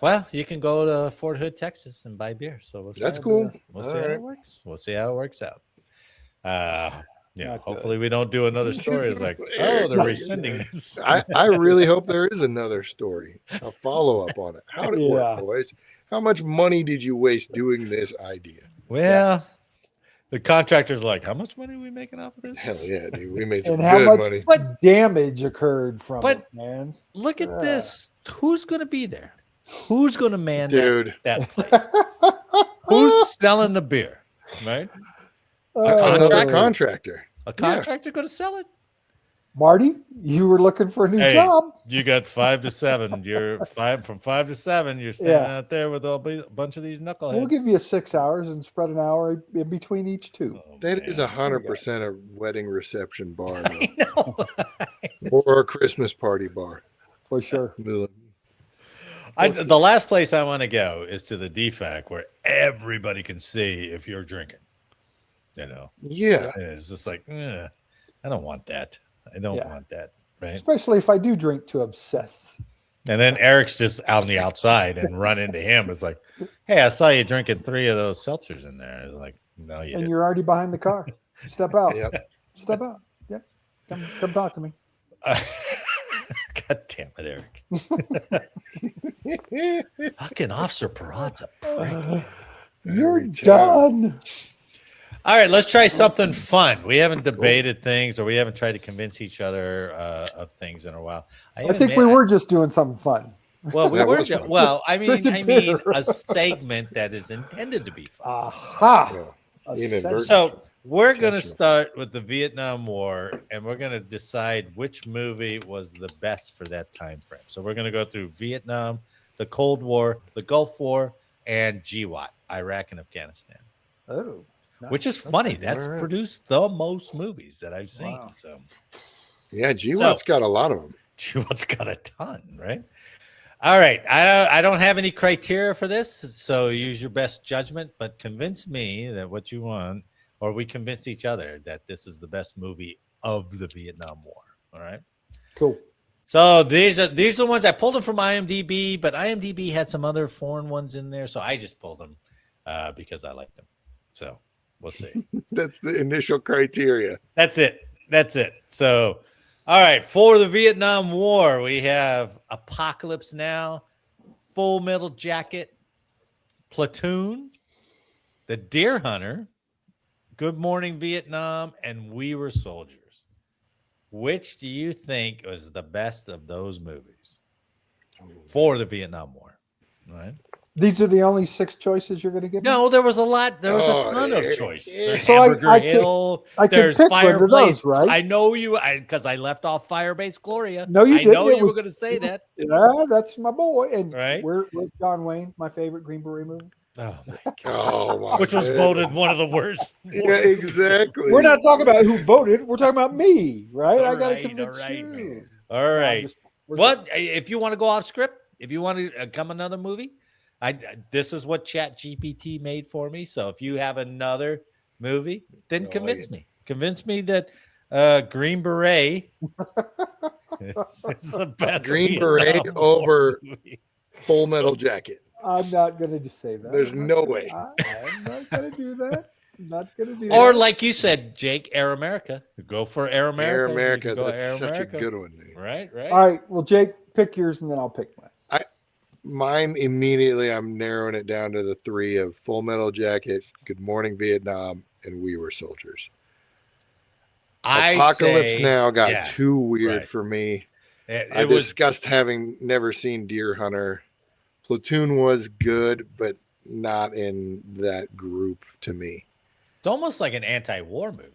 Speaker 3: well, you can go to Fort Hood, Texas, and buy beer. So we'll see.
Speaker 4: That's
Speaker 3: how
Speaker 4: cool.
Speaker 3: We'll
Speaker 4: All
Speaker 3: see how
Speaker 4: right.
Speaker 3: it works. We'll see how it works out. Yeah.
Speaker 2: Not
Speaker 3: Hopefully, we don't do another story. It's like, oh, they're rescinding this.
Speaker 4: I really hope there is another story, a follow up on it. How did it
Speaker 2: Yeah.
Speaker 4: work, boys? How much money did you waste doing this idea?
Speaker 3: Well, the contractor's like, how much money are we making off of this?
Speaker 4: Hell yeah, dude. We made some
Speaker 2: And how
Speaker 4: good
Speaker 2: much
Speaker 4: money.
Speaker 3: But
Speaker 2: damage occurred from
Speaker 3: But-
Speaker 2: it, man.
Speaker 3: look at this. Who's going to be there? Who's going to man
Speaker 4: Dude,
Speaker 3: that place? Who's selling the beer? Right?
Speaker 4: another
Speaker 3: contractor?
Speaker 4: contractor.
Speaker 3: A contractor going to sell it?
Speaker 2: Marty, you were looking for a new
Speaker 3: Hey,
Speaker 2: job.
Speaker 3: you got 5 to 7. You're 5 from 5 to 7. You're standing out there with a bunch of these knuckleheads.
Speaker 2: We'll give you 6 hours and spread an hour in between each two.
Speaker 3: Oh,
Speaker 4: That is
Speaker 3: man.
Speaker 4: 100% a wedding reception bar though.
Speaker 3: I know.
Speaker 4: Or a Christmas party bar.
Speaker 2: For sure.
Speaker 4: The
Speaker 3: The last place I want to go is to the DFAC where everybody can see if you're drinking. You know,
Speaker 4: Yeah.
Speaker 3: And it's just like, I don't want that. I don't
Speaker 2: Yeah.
Speaker 3: want that. Right.
Speaker 2: Especially if I do drink to obsess.
Speaker 3: And then Eric's just out on the outside and run into him. It's like, hey, I saw you drinking 3 of those seltzers in there. It's like, no, you
Speaker 2: And
Speaker 3: didn't.
Speaker 2: you're already behind the car. Step out.
Speaker 4: Yep.
Speaker 2: Step out. Yep. Come talk to me.
Speaker 3: God damn it, Eric. Fucking Officer Perot's a prick.
Speaker 2: You're
Speaker 4: Every time.
Speaker 2: done.
Speaker 3: All right, let's try something fun. We haven't debated things or we haven't tried to convince each other of things in a while.
Speaker 2: I think we were just doing something fun.
Speaker 3: Well, we
Speaker 4: That
Speaker 3: were
Speaker 4: was
Speaker 3: just,
Speaker 4: fun.
Speaker 3: well, I mean
Speaker 2: Drinking beer.
Speaker 3: a segment that is intended to be fun.
Speaker 2: Aha.
Speaker 4: Yeah.
Speaker 2: A
Speaker 4: Inadvertent.
Speaker 3: So we're going to
Speaker 4: Intentional.
Speaker 3: start with the Vietnam War, and we're going to decide which movie was the best for that time frame. So we're going to go through Vietnam, the Cold War, the Gulf War, and GWAT, Iraq and Afghanistan.
Speaker 2: Oh.
Speaker 3: Which is funny. That's
Speaker 4: All right.
Speaker 3: produced the most movies that I've seen.
Speaker 2: Wow.
Speaker 3: So
Speaker 4: Yeah, GWAT's got a lot of them.
Speaker 3: GWAT's got a ton, right? All right. I don't have any criteria for this, so use your best judgment, but convince me that what you want, or we convince each other that this is the best movie of the Vietnam War. All right.
Speaker 2: Cool.
Speaker 3: So these are the ones I pulled them from IMDb, but IMDb had some other foreign ones in there, so I just pulled them because I liked them. So we'll see.
Speaker 4: That's the initial criteria.
Speaker 3: That's it. So, all right, for the Vietnam War, we have Apocalypse Now, Full Metal Jacket, Platoon, The Deer Hunter, Good Morning Vietnam, and We Were Soldiers. Which do you think was the best of those movies for the Vietnam War? All right.
Speaker 2: These are the only 6 choices you're going to give me?
Speaker 3: No, there was a lot. There was
Speaker 4: Oh,
Speaker 3: a ton of
Speaker 4: yeah.
Speaker 3: choices.
Speaker 4: Yeah.
Speaker 3: There's
Speaker 2: So
Speaker 3: Hamburger
Speaker 2: I could-
Speaker 3: Hill.
Speaker 2: I could
Speaker 3: There's
Speaker 2: pick one of
Speaker 3: Fireplace.
Speaker 2: those, right?
Speaker 3: I know you, because I left off Firebase Gloria.
Speaker 2: No, you
Speaker 3: I
Speaker 2: didn't.
Speaker 3: know
Speaker 2: It
Speaker 3: you
Speaker 2: was-
Speaker 3: were going to say that.
Speaker 2: Yeah, that's my boy. And
Speaker 3: Right.
Speaker 2: where's John Wayne, my favorite Green Beret movie?
Speaker 3: Oh my
Speaker 4: Oh, my
Speaker 3: Which was
Speaker 4: goodness.
Speaker 3: voted one of the worst.
Speaker 4: Yeah, exactly.
Speaker 2: We're not talking about who voted. We're talking about me, right? I got to
Speaker 3: All right,
Speaker 2: convince
Speaker 3: all right.
Speaker 2: you.
Speaker 3: All
Speaker 2: No,
Speaker 3: right.
Speaker 2: we're
Speaker 3: What if you want to go off script? If you want to come another movie, this is what Chat GPT made for me. So if you have another movie, then
Speaker 4: I
Speaker 3: convince
Speaker 4: like
Speaker 3: me. Convince me that Green Beret is the best.
Speaker 4: Green
Speaker 3: Vietnam
Speaker 4: Beret
Speaker 3: War
Speaker 4: over
Speaker 3: movie.
Speaker 4: Full Metal Jacket.
Speaker 2: I'm not going to say that.
Speaker 4: There's no way.
Speaker 2: I'm not going to do that. I'm not going to do
Speaker 3: Or
Speaker 2: that.
Speaker 3: like you said, Jake, Air America. Go for Air America.
Speaker 4: Air
Speaker 3: You
Speaker 4: America.
Speaker 3: can go
Speaker 4: That's
Speaker 3: Air
Speaker 4: such
Speaker 3: America.
Speaker 4: a good one, dude.
Speaker 3: Right.
Speaker 2: All right. Well, Jake, pick yours and then I'll pick mine.
Speaker 4: Mine immediately, I'm narrowing it down to the three of Full Metal Jacket, Good Morning Vietnam, and We Were Soldiers. Apocalypse Now got too weird for me. I discussed having never seen Deer Hunter. Platoon was good, but not in that group to me.
Speaker 3: It's almost like an anti-war movie.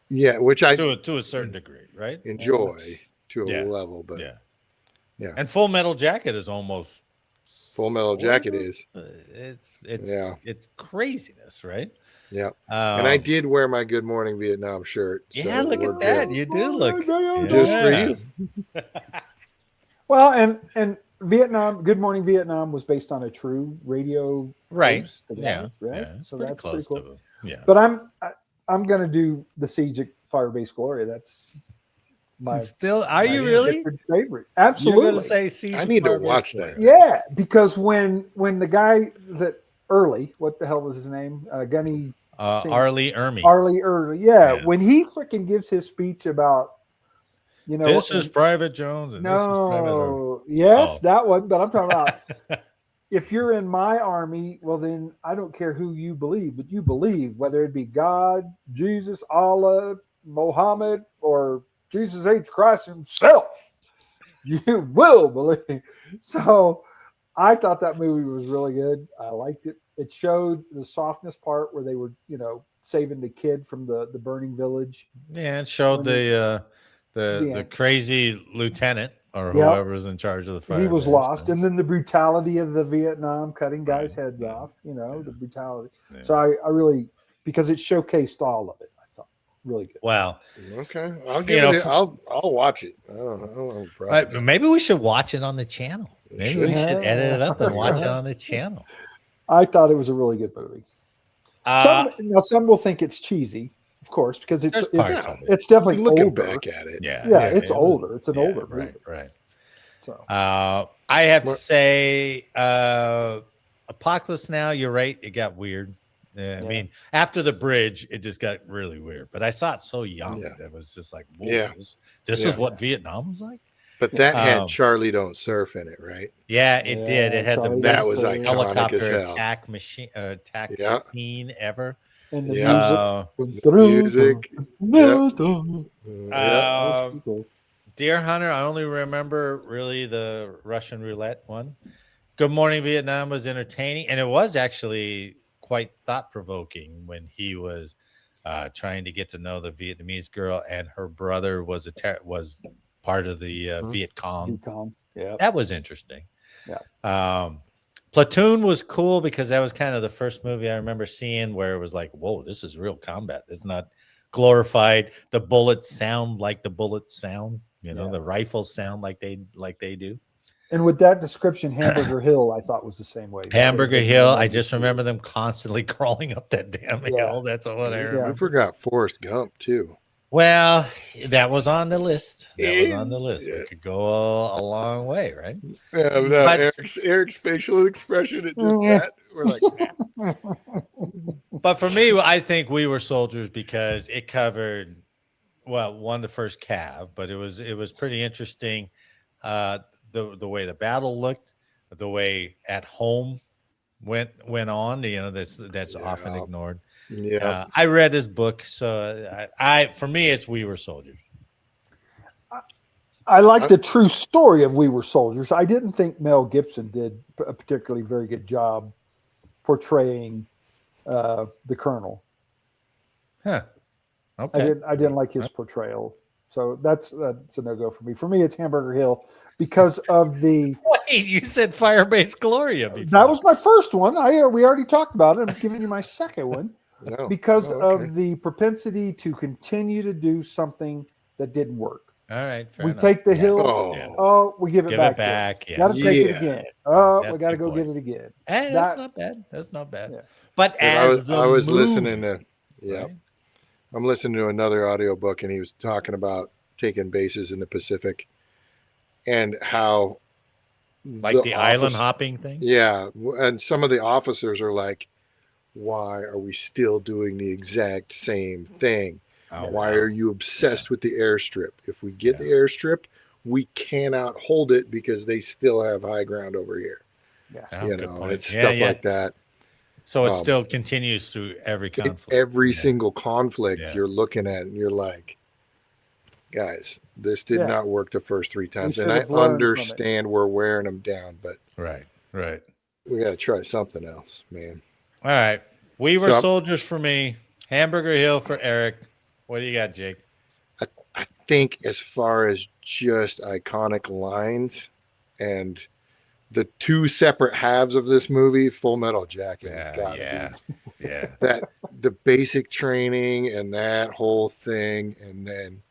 Speaker 4: Yeah, which I
Speaker 3: to a certain degree, right?
Speaker 4: Enjoy to a level, but yeah.
Speaker 3: And Full Metal Jacket is almost
Speaker 4: Full Metal Jacket is.
Speaker 3: It's craziness, right?
Speaker 4: Yeah. And I did wear my Good Morning Vietnam shirt.
Speaker 3: Yeah, look at that. You do look
Speaker 4: just for you.
Speaker 2: Well, and Vietnam, Good Morning Vietnam was based on a true radio host.
Speaker 3: Yeah.
Speaker 2: So that's pretty cool.
Speaker 3: To yeah.
Speaker 2: But I'm going to do the Siege at Firebase Glory. That's my
Speaker 3: you really
Speaker 2: favorite? Absolutely.
Speaker 3: You're going to say Siege.
Speaker 4: I need to watch that.
Speaker 2: Yeah, because when the guy that Early, what the hell was his name? Gunny.
Speaker 3: Arlie Ermey.
Speaker 2: Arlie Ermey. Yeah, when he freaking gives his speech about,
Speaker 3: this is Private Jones and this is Private
Speaker 2: Yes, that one. But I'm talking about if you're in my army, well, then I don't care who you believe, but you believe, whether it be God, Jesus, Allah, Mohammed, or Jesus H. Christ himself, you will believe. So I thought that movie was really good. I liked it. It showed the softness part where they were, saving the kid from the burning village.
Speaker 3: Yeah, it showed the crazy lieutenant or whoever's in charge of the fire.
Speaker 2: He was lost. And then the brutality of the Vietnam cutting guys' heads off, the brutality. Yeah. So I really, because it showcased all of it, I thought really good.
Speaker 3: Wow.
Speaker 4: Okay. I'll give it. I'll watch it. I don't know.
Speaker 3: Maybe we should watch it on the channel. Maybe we should edit it up and watch it on the channel.
Speaker 2: I thought it was a really good movie. Some will think it's cheesy, of course, because it's definitely
Speaker 4: looking
Speaker 2: older.
Speaker 4: Back at it.
Speaker 2: It's older. It's an older movie.
Speaker 3: Right.
Speaker 2: So
Speaker 3: I have to say, Apocalypse Now, you're right. It got weird. I mean, after the bridge, it just got really weird. But I saw it so young. It was just like, whoa, this is what Vietnam was like.
Speaker 4: But that had Charlie Don't Surf in it, right?
Speaker 3: Yeah, it did. It had the best helicopter attack scene ever.
Speaker 2: And
Speaker 4: the
Speaker 2: music.
Speaker 3: Deer Hunter, I only remember really the Russian roulette one. Good Morning Vietnam was entertaining, and it was actually quite thought-provoking when he was trying to get to know the Vietnamese girl, and her brother was part of the Viet Cong.
Speaker 2: Yeah,
Speaker 3: that was interesting.
Speaker 2: Yeah.
Speaker 3: Platoon was cool because that was kind of the first movie I remember seeing where it was like, whoa, this is real combat. It's not glorified. The bullets sound like the bullets sound. The rifles sound like they do.
Speaker 2: And with that description, Hamburger Hill, I thought was the same way.
Speaker 3: Hamburger Hill, I just remember them constantly crawling up that damn hill. That's all I remember.
Speaker 4: I forgot Forrest Gump too.
Speaker 3: Well, that was on the list. It could go a long way, right?
Speaker 4: Yeah, but Eric's facial expression at just that. We're like,
Speaker 3: But for me, I think We Were Soldiers because it covered, the first Cav, but it was pretty interesting. The way the battle looked, the way At Home went on. That's often ignored.
Speaker 4: Yeah,
Speaker 3: I read his book, so for me, it's We Were Soldiers.
Speaker 2: I like the true story of We Were Soldiers. I didn't think Mel Gibson did a particularly very good job portraying the Colonel.
Speaker 3: Huh. Okay.
Speaker 2: I didn't like his portrayal. So that's a no-go for me. For me, it's Hamburger Hill because of the.
Speaker 3: Wait, you said Firebase Gloria before.
Speaker 2: That was my first one. We already talked about it. I'm giving you my second one because of the propensity to continue to do something that didn't work.
Speaker 3: All right,
Speaker 2: we take the hill. We give it back.
Speaker 3: Yeah.
Speaker 2: Got to take it again. We got to go get it again.
Speaker 3: That's not bad. That's not bad.
Speaker 2: Yeah.
Speaker 3: But
Speaker 4: I was listening to right? I'm listening to another audiobook, and he was talking about taking bases in the Pacific and how
Speaker 3: the island hopping thing.
Speaker 4: Yeah. And some of the officers are like, why are we still doing the exact same thing? Why are you obsessed with the airstrip? If we get the airstrip, we cannot hold it because they still have high ground over here.
Speaker 2: Yeah.
Speaker 3: Oh, good point.
Speaker 4: It's stuff like that.
Speaker 3: So it still continues through every conflict.
Speaker 4: Every single conflict
Speaker 3: Yeah.
Speaker 4: you're looking at, and you're like, guys, this did not work the first 3 times. And I understand we're wearing them down, but
Speaker 3: right.
Speaker 4: We got to try something else, man.
Speaker 3: All right. Weaver Soldiers for me. Hamburger Hill for Eric. What do you got, Jake?
Speaker 4: I think as far as just iconic lines and the 2 separate halves of this movie, Full Metal Jacket has got to be.
Speaker 3: Yeah.
Speaker 4: That the basic training and that whole thing, and then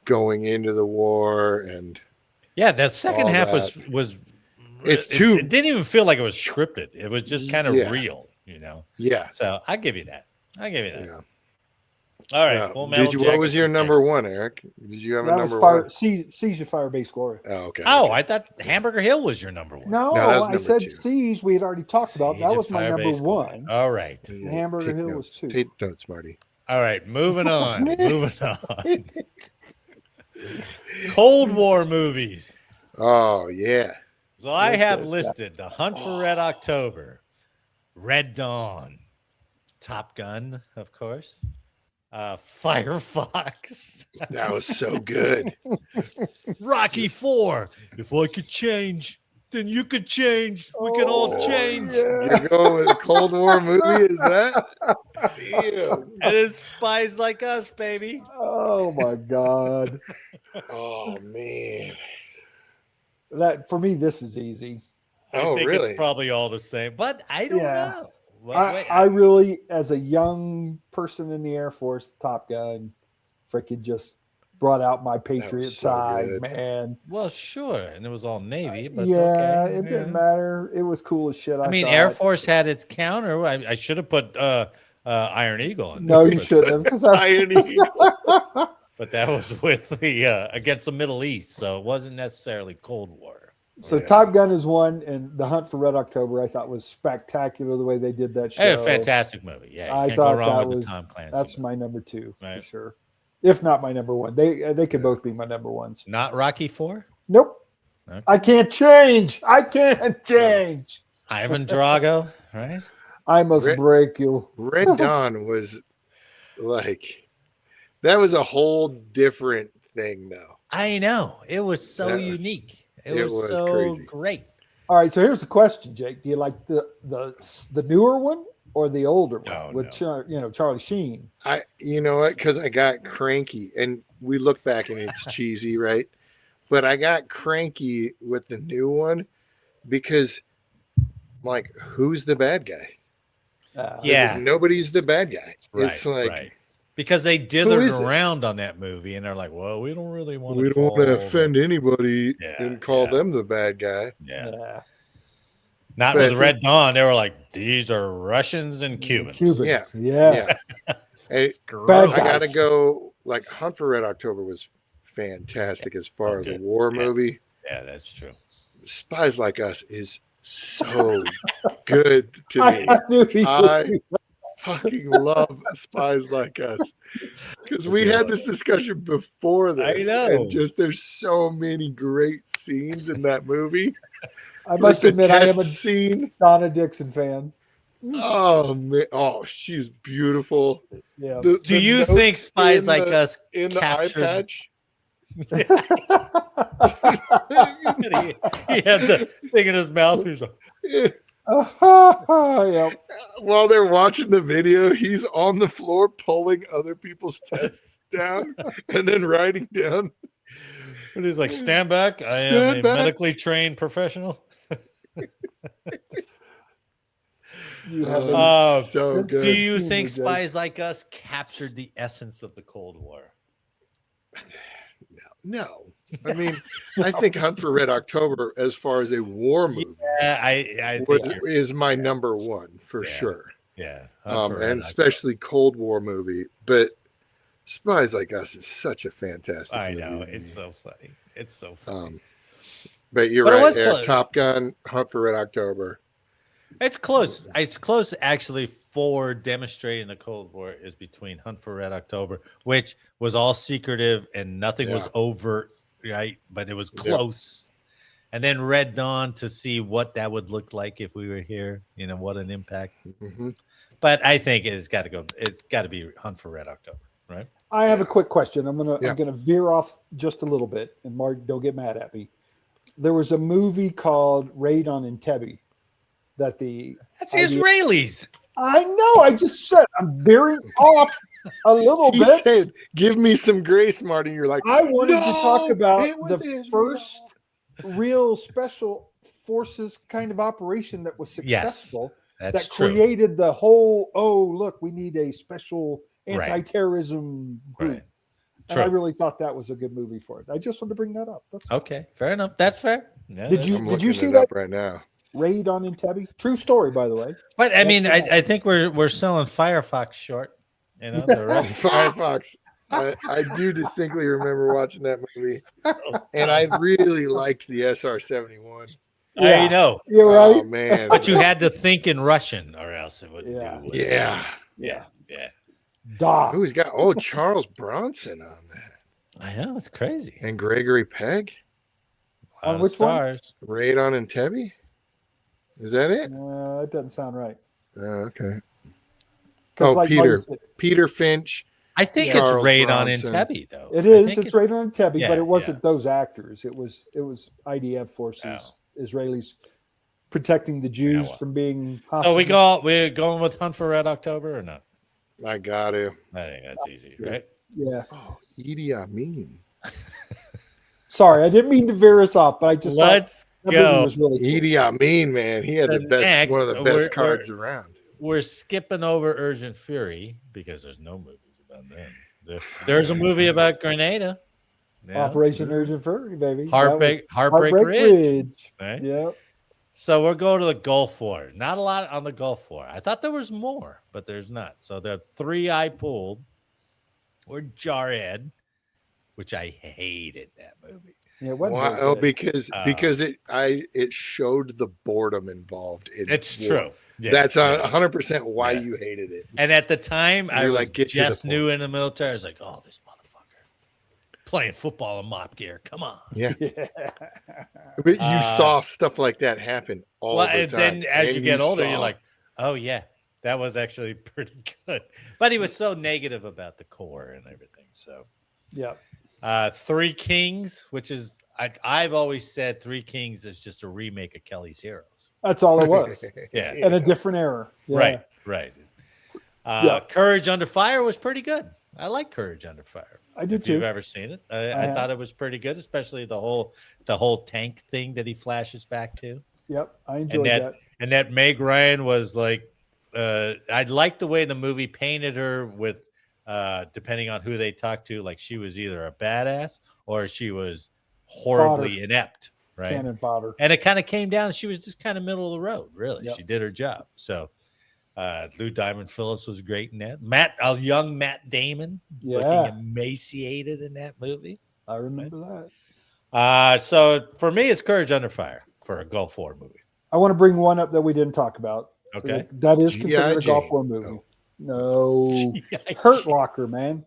Speaker 4: going into the war, and
Speaker 3: that second half was
Speaker 4: it's
Speaker 3: it didn't even feel like it was scripted. It was just kind of real,
Speaker 4: Yeah.
Speaker 3: So I give you that.
Speaker 4: Yeah.
Speaker 3: All right. Full Metal Jacket.
Speaker 4: What was your number 1, Eric? Did you have a number 1?
Speaker 2: Siege of Firebase Glory.
Speaker 4: Oh, okay.
Speaker 3: Oh, I thought Hamburger Hill was your number 1.
Speaker 2: No, I said 2. Siege. We had already talked about. That was my number 1.
Speaker 3: All right.
Speaker 2: And Hamburger Hill was 2.
Speaker 4: Take notes, Marty.
Speaker 3: All right. Moving on. Cold War movies.
Speaker 4: Oh, yeah.
Speaker 3: So I have listed The Hunt for Red October, Red Dawn, Top Gun, of course, Firefox.
Speaker 4: That was so good.
Speaker 3: Rocky 4. If I could change, then you could change. We can all change.
Speaker 4: Yeah. You're going with a Cold War movie? Is that? Damn.
Speaker 3: And it's Spies Like Us, baby.
Speaker 2: Oh, my God.
Speaker 4: Oh, man.
Speaker 2: That for me, this is easy.
Speaker 3: I think it's probably all the same, but I don't know. Well,
Speaker 2: I really, as a young person in the Air Force, Top Gun, freaking just brought out my Patriot side, man.
Speaker 3: Well, sure, and it was all Navy, but
Speaker 2: it didn't matter. It was cool as shit.
Speaker 3: I mean, Air Force had its counter. I should have put Iron Eagle in.
Speaker 2: No, you shouldn't have.
Speaker 4: Iron Eagle.
Speaker 3: But that was with the against the Middle East, so it wasn't necessarily Cold War.
Speaker 2: So Top Gun is one, and The Hunt for Red October I thought was spectacular the way they did that show.
Speaker 3: Hey, a fantastic movie. Yeah,
Speaker 2: I thought that was Tom Clancy. That's my number 2 for sure, if not my number 1. They could both be my number 1s.
Speaker 3: Not Rocky 4.
Speaker 2: Nope. Okay. I can't change.
Speaker 3: Ivan Drago, right?
Speaker 2: I must break you.
Speaker 4: Red Dawn was like. That was a whole different thing, though.
Speaker 3: I know. It was so unique. It was so crazy. Great.
Speaker 2: All right, so here's the question, Jake. Do you like the newer one or the older one with Charlie Sheen?
Speaker 4: You know what? Because I got cranky, and we look back and it's cheesy, right? But I got cranky with the new one because, like, who's the bad guy? Nobody's the bad guy.
Speaker 3: Right,
Speaker 4: it's like.
Speaker 3: Right. Because they dithered around on that movie, and they're like, "Well, we don't really want to.
Speaker 4: We don't want to offend anybody and call them the bad guy."
Speaker 3: Yeah. Not with Red Dawn. They were like, "These are Russians and Cubans."
Speaker 2: Yeah.
Speaker 4: I gotta go. Like Hunt for Red October was fantastic as far as a war movie.
Speaker 3: Yeah, that's true.
Speaker 4: Spies Like Us is so good to me. I fucking love Spies Like Us because we had this discussion before this.
Speaker 3: I know.
Speaker 4: And just there's so many great scenes in that movie.
Speaker 2: I must admit, I am a
Speaker 4: scene.
Speaker 2: Donna Dixon fan.
Speaker 4: Oh man! Oh, she's beautiful.
Speaker 2: Yeah.
Speaker 3: Do you think Spies Like Us
Speaker 4: in the eye patch?
Speaker 3: he had the thing in his mouth. He's like,
Speaker 2: yep.
Speaker 4: While they're watching the video, he's on the floor pulling other people's tests down and then writing down.
Speaker 3: And he's like, "Stand back! I am a medically trained professional."
Speaker 2: You have
Speaker 4: so good.
Speaker 3: Do you think Spies Like Us captured the essence of the Cold War?
Speaker 4: No. I mean, I think Hunt for Red October, as far as a war movie,
Speaker 3: I think
Speaker 4: is my number 1 for sure.
Speaker 3: Yeah,
Speaker 4: and especially Cold War movie. But Spies Like Us is such a fantastic movie.
Speaker 3: I know. It's so funny. It's so funny.
Speaker 4: But you're right there. Top Gun, Hunt for Red October.
Speaker 3: It's close. It's close, actually, for demonstrating the Cold War is between Hunt for Red October, which was all secretive and nothing was overt, right? But it was close. and then Red Dawn to see what that would look like if we were here. What an impact.
Speaker 4: Mm-hmm.
Speaker 3: But I think it's got to go. It's got to be Hunt for Red October, right?
Speaker 2: I have a quick question. I'm gonna veer off just a little bit, and Mark, don't get mad at me. There was a movie called Raid on Entebbe
Speaker 3: that's the Israelis.
Speaker 2: I know. I just said I'm veering off a little
Speaker 4: He
Speaker 2: bit.
Speaker 4: said, "Give me some grace, Marty." You're like,
Speaker 2: I wanted to talk about the
Speaker 4: Israel.
Speaker 2: first real special forces kind of operation that was successful.
Speaker 3: That's
Speaker 2: that
Speaker 3: true.
Speaker 2: created the whole. Oh, look, we need a special anti-terrorism group.
Speaker 3: Right.
Speaker 2: And I really thought that was a good movie for it. I just wanted to bring that up. That's
Speaker 3: okay. Fair enough. That's fair. Yeah,
Speaker 2: did you see that
Speaker 4: right now?
Speaker 2: Raid on Entebbe? True story, by the way.
Speaker 3: But I mean, I think we're selling Firefox short. The rest.
Speaker 4: Firefox. I do distinctly remember watching that movie, and I really liked the SR-71.
Speaker 3: I know.
Speaker 2: You're right.
Speaker 4: Oh man!
Speaker 3: But you had to think in Russian, or else it wouldn't do.
Speaker 4: Yeah.
Speaker 2: Da.
Speaker 4: Who's got Charles Bronson on that?
Speaker 3: I know, it's crazy.
Speaker 4: And Gregory Pegg
Speaker 2: On which
Speaker 3: stars.
Speaker 4: Raid on Entebbe. Is that it?
Speaker 2: That doesn't sound right.
Speaker 4: Oh, okay.
Speaker 2: Like
Speaker 4: Peter Finch.
Speaker 3: I think
Speaker 4: Charles
Speaker 3: it's Raid
Speaker 4: Bronson.
Speaker 3: on Entebbe, though.
Speaker 2: It is. It's Raid on Entebbe,
Speaker 3: Yeah,
Speaker 2: but it wasn't those actors. It was IDF forces, Israelis protecting the Jews from being hostile.
Speaker 3: So we're going with Hunt for Red October or not?
Speaker 4: I got to.
Speaker 3: I think that's easy, right?
Speaker 2: Yeah.
Speaker 4: Oh, Idi Amin.
Speaker 2: Sorry, I didn't mean to veer us off, but I just
Speaker 3: Let's go.
Speaker 2: Was really cool.
Speaker 4: Idi Amin, man, he had one of the best cards around.
Speaker 3: We're skipping over Urgent Fury because there's no movies about them. There's a movie about Grenada.
Speaker 2: Yeah. Operation Urgent Fury, baby.
Speaker 3: Heartbreak
Speaker 2: Ridge.
Speaker 3: Right?
Speaker 2: Yep.
Speaker 3: So we're going to the Gulf War. Not a lot on the Gulf War. I thought there was more, but there's not. So there are 3 I pulled. Or Jarhead, which I hated that movie.
Speaker 2: Yeah,
Speaker 4: because it showed the boredom involved in
Speaker 3: it's
Speaker 4: war.
Speaker 3: True. Yeah,
Speaker 4: that's 100% why you hated it.
Speaker 3: And at the time, I was
Speaker 4: like,
Speaker 3: just new in the military. I was like, oh, this motherfucker playing football in mop gear. Come on.
Speaker 4: Yeah. But you saw stuff like that happen all the time.
Speaker 3: And then as you get older, you're like, oh, yeah, that was actually pretty good. But he was so negative about the Corps and everything. So,
Speaker 2: yeah.
Speaker 3: 3 Kings, which is, I've always said 3 Kings is just a remake of Kelly's Heroes.
Speaker 2: That's all it was.
Speaker 3: Yeah.
Speaker 2: In a different era. Yeah.
Speaker 3: Right. Courage Under Fire was pretty good. I like Courage Under Fire.
Speaker 2: I did
Speaker 3: if
Speaker 2: too.
Speaker 3: You've ever seen it? I thought it was pretty good, especially the whole tank thing that he flashes back to.
Speaker 2: Yep, I enjoyed that.
Speaker 3: And that Meg Ryan was like, I liked the way the movie painted her with, depending on who they talked to, like she was either a badass or she was horribly inept, right?
Speaker 2: Cannon fodder.
Speaker 3: And it kind of came down. She was just kind of middle of the road, really.
Speaker 2: Yep.
Speaker 3: She did her job. So. Lou Diamond Phillips was great in that. A young Matt Damon, looking emaciated in that movie.
Speaker 2: I remember
Speaker 3: that. So for me, it's Courage Under Fire for a Gulf War movie.
Speaker 2: I want to bring one up that we didn't talk about.
Speaker 3: Okay,
Speaker 2: that is considered a Gulf War movie. No, Hurt Locker, man.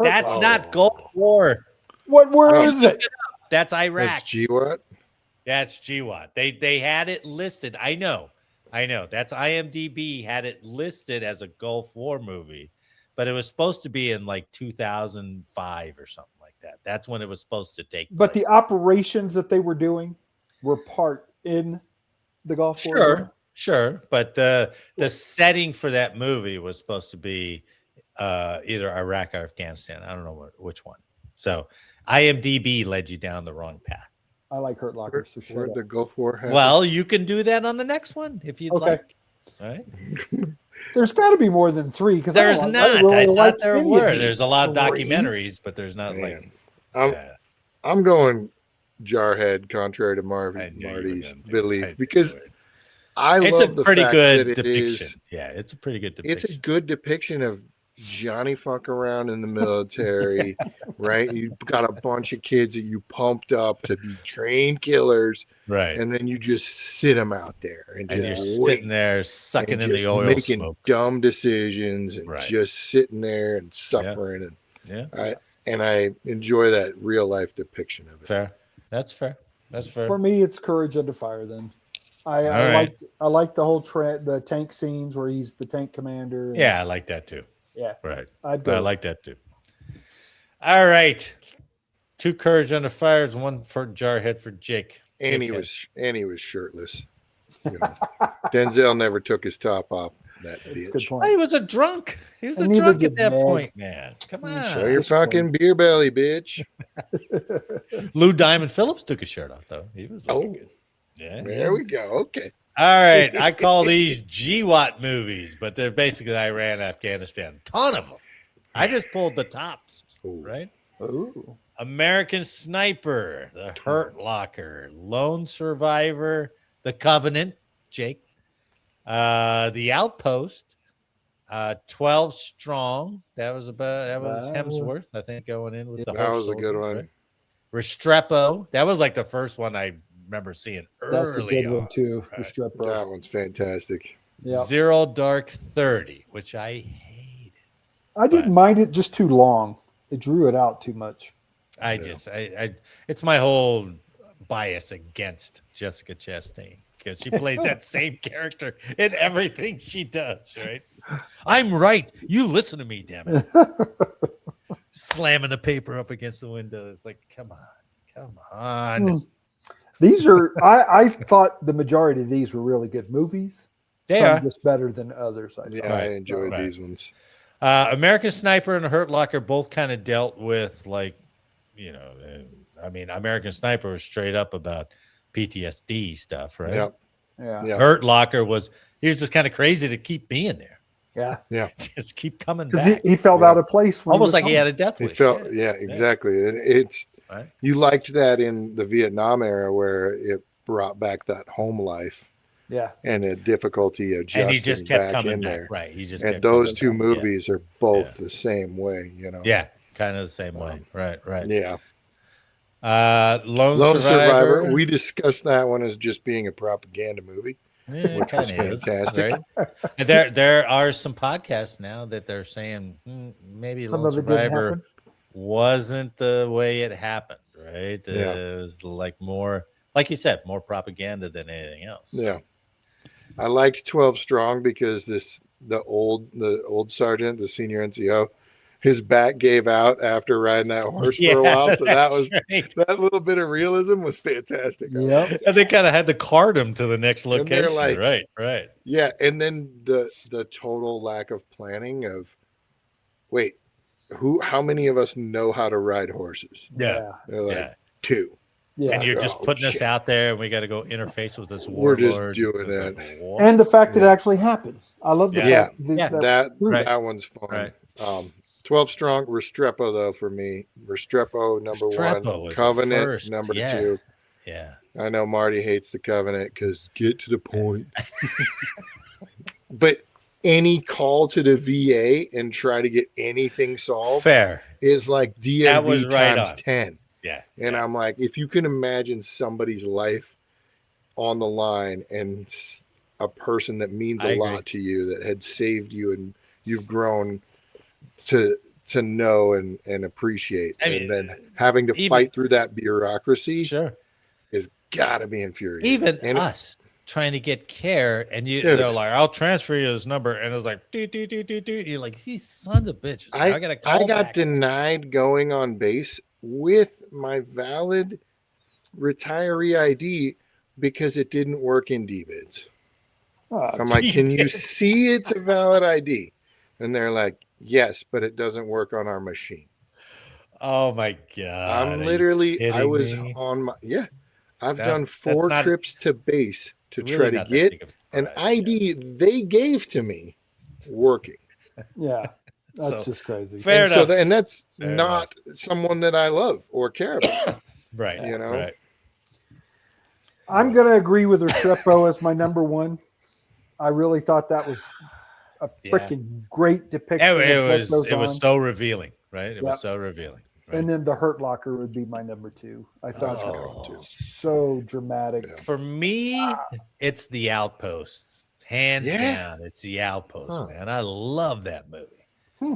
Speaker 3: That's not Gulf War.
Speaker 2: What war is it?
Speaker 3: That's Iraq.
Speaker 4: That's GWAT.
Speaker 3: That's GWAT. They had it listed. I know. That's IMDb had it listed as a Gulf War movie, but it was supposed to be in like 2005 or something like that. That's when it was supposed to take place.
Speaker 2: But the operations that they were doing were part in the Gulf War.
Speaker 3: Sure. But the setting for that movie was supposed to be either Iraq or Afghanistan. I don't know which one. So IMDb led you down the wrong path.
Speaker 2: I like Hurt Locker. So
Speaker 4: where'd the Gulf War happen?
Speaker 3: Well, you can do that on the next one if you'd like. All right.
Speaker 2: There's got to be more than 3 because
Speaker 3: there's not. I thought there were. There's a lot of documentaries, but there's not
Speaker 4: I'm going Jarhead, contrary to Marty's belief, because
Speaker 3: it's
Speaker 4: love
Speaker 3: a
Speaker 4: the
Speaker 3: pretty
Speaker 4: fact
Speaker 3: good
Speaker 4: that
Speaker 3: depiction. It's a pretty good depiction.
Speaker 4: It's a good depiction of Johnny fuck around in the military, right? You've got a bunch of kids that you pumped up to be trained killers,
Speaker 3: right?
Speaker 4: And then you just sit them out there and
Speaker 3: you're sitting there sucking in the oil,
Speaker 4: making
Speaker 3: smoke.
Speaker 4: Dumb decisions, and just sitting there and suffering. And I enjoy that real life depiction of it.
Speaker 3: Fair, that's fair. That's fair.
Speaker 2: For me, it's Courage Under Fire. Then I
Speaker 3: right.
Speaker 2: like the whole the tank scenes where he's the tank commander.
Speaker 3: Yeah, I like that too.
Speaker 2: Yeah.
Speaker 3: Right.
Speaker 2: I'd go.
Speaker 3: I like that too. All right. 2 Courage Under Fires, 1 for Jarhead for Jake.
Speaker 4: And he was shirtless. You know. Denzel never took his top off. That
Speaker 2: That's a
Speaker 4: bitch.
Speaker 2: good point.
Speaker 3: He was a drunk. He was
Speaker 2: And
Speaker 3: a
Speaker 2: neither
Speaker 3: drunk at
Speaker 2: did
Speaker 3: that
Speaker 2: Meg.
Speaker 3: point, man. Come on.
Speaker 4: Show your fucking beer belly, bitch.
Speaker 3: Lou Diamond Phillips took his shirt off, though. He was looking good. Yeah.
Speaker 4: There we go. Okay.
Speaker 3: All right. I call these GWAT movies, but they're basically Iran, Afghanistan. Ton of them. I just pulled the tops, right?
Speaker 2: Ooh.
Speaker 3: American Sniper, The Hurt Locker, Lone Survivor, The Covenant, Jake, The Outpost, 12 Strong. That was Hemsworth, I think, going in with the
Speaker 4: That
Speaker 3: horse
Speaker 4: was a good
Speaker 3: soldiers,
Speaker 4: one.
Speaker 3: right? Restrepo. That was like the first one I remember seeing early
Speaker 2: That's a good
Speaker 3: on.
Speaker 2: one too.
Speaker 3: Right.
Speaker 2: Restrepo.
Speaker 4: That one's fantastic.
Speaker 2: Yep.
Speaker 3: Zero Dark 30, which I hated.
Speaker 2: I didn't mind it, just too long. It drew it out too much.
Speaker 3: I it's my whole bias against Jessica Chastain because she plays that same character in everything she does, right? I'm right. You listen to me, damn it. Slamming the paper up against the window. It's like, come on.
Speaker 2: These are I thought the majority of these were really good movies.
Speaker 3: They
Speaker 2: Some
Speaker 3: are.
Speaker 2: just better than others. I thought.
Speaker 4: Yeah, I enjoyed these ones.
Speaker 3: American Sniper and Hurt Locker both kind of dealt with, like, you know, I mean, American Sniper was straight up about PTSD stuff, right?
Speaker 4: Yep.
Speaker 2: Yeah.
Speaker 3: Hurt Locker he was just kind of crazy to keep being there.
Speaker 2: Yeah.
Speaker 4: Yeah.
Speaker 3: Just keep coming
Speaker 2: Because
Speaker 3: back.
Speaker 2: he felt out of place when
Speaker 3: Almost
Speaker 2: he
Speaker 3: like he had a death
Speaker 4: He
Speaker 3: wish.
Speaker 4: felt, yeah, exactly. And it's
Speaker 3: Right.
Speaker 4: you liked that in the Vietnam era where it brought back that home life
Speaker 2: Yeah.
Speaker 4: and the difficulty of
Speaker 3: And he just kept
Speaker 4: back
Speaker 3: coming
Speaker 4: in
Speaker 3: back.
Speaker 4: there.
Speaker 3: Right. He just
Speaker 4: And
Speaker 3: kept
Speaker 4: those
Speaker 3: coming
Speaker 4: two
Speaker 3: back.
Speaker 4: movies are both the same way, you know.
Speaker 3: Yeah. Kind of the same way. Right.
Speaker 4: Yeah.
Speaker 3: Lone
Speaker 4: Survivor.
Speaker 3: Survivor.
Speaker 4: We discussed that one as just being a propaganda movie.
Speaker 3: Yeah, it
Speaker 4: which was
Speaker 3: kinda is,
Speaker 4: fantastic.
Speaker 3: right? And there are some podcasts now that they're saying maybe
Speaker 2: Some
Speaker 3: Lone
Speaker 2: of it didn't
Speaker 3: Survivor
Speaker 2: happen.
Speaker 3: wasn't the way it happened, right?
Speaker 4: Yeah.
Speaker 3: It was like more, like you said, more propaganda than anything else.
Speaker 4: Yeah. I liked 12 Strong because the old sergeant, the senior NCO, his back gave out after riding that horse for a while. So that was
Speaker 3: right.
Speaker 4: that little bit of realism was fantastic.
Speaker 2: Yep.
Speaker 3: And they kind of had to cart him to the next
Speaker 4: And they're
Speaker 3: location.
Speaker 4: like-
Speaker 3: Right.
Speaker 4: Yeah, and then the total lack of planning of wait, how many of us know how to ride horses?
Speaker 3: Yeah.
Speaker 4: They're like
Speaker 3: Yeah.
Speaker 4: 2.
Speaker 2: Yeah.
Speaker 3: And you're just
Speaker 4: Oh,
Speaker 3: putting us
Speaker 4: shit.
Speaker 3: out there, and we got to go interface with this
Speaker 4: We're just
Speaker 3: warlord.
Speaker 4: doing
Speaker 3: It's
Speaker 4: that.
Speaker 3: like, what?
Speaker 2: And the fact that it actually happened. I love the
Speaker 3: Yeah.
Speaker 2: fact
Speaker 3: Yeah.
Speaker 2: that
Speaker 3: Right.
Speaker 4: That one's fun.
Speaker 3: Right.
Speaker 4: 12 Strong, Restrepo though for me. Restrepo number
Speaker 3: Restrepo
Speaker 4: 1,
Speaker 3: was
Speaker 4: Covenant
Speaker 3: first,
Speaker 4: number
Speaker 3: yeah.
Speaker 4: 2.
Speaker 3: Yeah.
Speaker 4: I know Marty hates the Covenant because get to the point. But any call to the VA and try to get anything solved
Speaker 3: Fair.
Speaker 4: is like
Speaker 3: That
Speaker 4: DMV
Speaker 3: was right
Speaker 4: times
Speaker 3: on.
Speaker 4: 10.
Speaker 3: Yeah.
Speaker 4: And I'm like, if you can imagine somebody's life on the line and a person that means
Speaker 3: I
Speaker 4: a
Speaker 3: agree.
Speaker 4: lot to you that had saved you and you've grown to know and appreciate,
Speaker 3: I mean,
Speaker 4: and then having to
Speaker 3: even-
Speaker 4: fight through that bureaucracy
Speaker 3: Sure.
Speaker 4: is gotta be infuriating.
Speaker 3: Even
Speaker 4: And
Speaker 3: us trying to get care, and
Speaker 4: Dude.
Speaker 3: they're like, "I'll transfer you this number," and it's like, "Do." You're like, "These sons of bitches!" I got to call
Speaker 4: I got
Speaker 3: back.
Speaker 4: denied going on base with my valid retiree ID because it didn't work in DBIDs. I'm like, can you
Speaker 3: DBIDs.
Speaker 4: see it's a valid ID? And they're like, yes, but it doesn't work on our machine.
Speaker 3: Oh my god!
Speaker 4: I'm
Speaker 3: are you
Speaker 4: literally, I
Speaker 3: kidding
Speaker 4: was
Speaker 3: me?
Speaker 4: on my, I've
Speaker 3: That-
Speaker 4: done
Speaker 3: that's
Speaker 4: 4
Speaker 3: not-
Speaker 4: trips to base to
Speaker 3: It's
Speaker 4: try
Speaker 3: really
Speaker 4: to
Speaker 3: not that
Speaker 4: get
Speaker 3: big of a
Speaker 4: an
Speaker 3: surprise,
Speaker 4: ID they gave to me working.
Speaker 2: Yeah. That's
Speaker 3: So,
Speaker 2: just crazy.
Speaker 3: Fair
Speaker 4: and
Speaker 3: enough.
Speaker 4: and that's
Speaker 3: Fair
Speaker 4: not someone that I love or care about.
Speaker 3: Right.
Speaker 4: you know?
Speaker 3: Right.
Speaker 2: I'm going to agree with Restrepo as my number 1. I really thought that was a
Speaker 3: Yeah.
Speaker 2: freaking great depiction.
Speaker 3: It
Speaker 2: of what
Speaker 3: was.
Speaker 2: goes
Speaker 3: It was
Speaker 2: on.
Speaker 3: so revealing. Right. It
Speaker 2: Yep.
Speaker 3: was so revealing. Right?
Speaker 2: And then the Hurt Locker would be my number 2. I thought
Speaker 3: Oh.
Speaker 2: so dramatic.
Speaker 3: For me, it's the Outpost. Hands
Speaker 4: Yeah.
Speaker 3: down, it's the Outpost,
Speaker 4: Huh.
Speaker 3: man. I love that movie.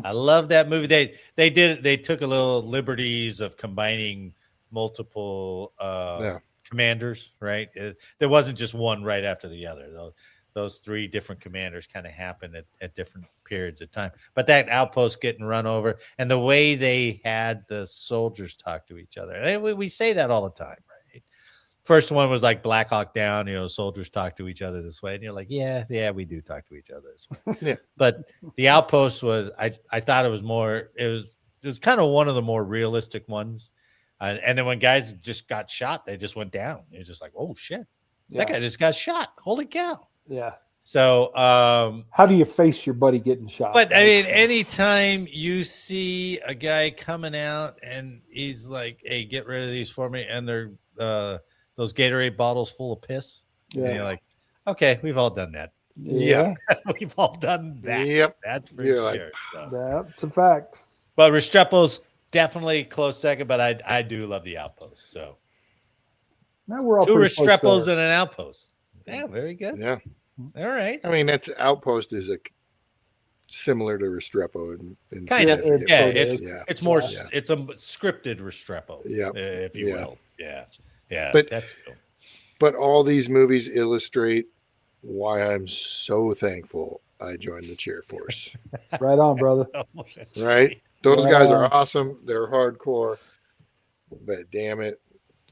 Speaker 3: I love that movie. They took a little liberties of combining multiple commanders, right? There wasn't just one right after the other. Those 3 different commanders kind of happened at different periods of time. But that outpost getting run over and the way they had the soldiers talk to each other. And we say that all the time, right? First one was like Black Hawk Down, soldiers talk to each other this way. And you're like, yeah, we do talk to each other this way.
Speaker 4: Yeah.
Speaker 3: But the outpost was, I thought it was more, it was kind of one of the more realistic ones. And then when guys just got shot, they just went down. You're just like, oh shit, that guy just got shot. Holy cow.
Speaker 2: Yeah.
Speaker 3: So,
Speaker 2: how do you face your buddy getting shot?
Speaker 3: but I mean, anytime you see a guy coming out and he's like, hey, get rid of these for me. And they're, those Gatorade bottles full of piss.
Speaker 2: Yeah.
Speaker 3: And you're like, okay, we've all done that.
Speaker 2: Yeah.
Speaker 3: We've all done that.
Speaker 4: Yep.
Speaker 3: That's for
Speaker 4: You're
Speaker 3: sure.
Speaker 4: like,
Speaker 3: So.
Speaker 2: That's a fact.
Speaker 3: But Restrepo's definitely close second, but I do love the outpost. So
Speaker 2: Now we're all
Speaker 3: 2
Speaker 2: pretty close
Speaker 3: Restrepos
Speaker 2: there.
Speaker 3: and an outpost. Yeah, very good.
Speaker 4: yeah.
Speaker 3: All right.
Speaker 4: I mean, that's Outpost is similar to Restrepo in
Speaker 3: Kind of.
Speaker 4: significance.
Speaker 3: Yeah,
Speaker 2: It
Speaker 3: it's
Speaker 2: is.
Speaker 3: it's more
Speaker 4: Yeah.
Speaker 3: it's a scripted Restrepo.
Speaker 4: Yeah.
Speaker 3: If you
Speaker 4: Yeah.
Speaker 3: will. Yeah. Yeah.
Speaker 4: But-
Speaker 3: that's cool.
Speaker 4: But all these movies illustrate why I'm so thankful I joined the cheer force.
Speaker 2: Right on, brother.
Speaker 4: Right? Those
Speaker 2: Right
Speaker 4: guys
Speaker 2: on.
Speaker 4: are awesome. They're hardcore. But damn it,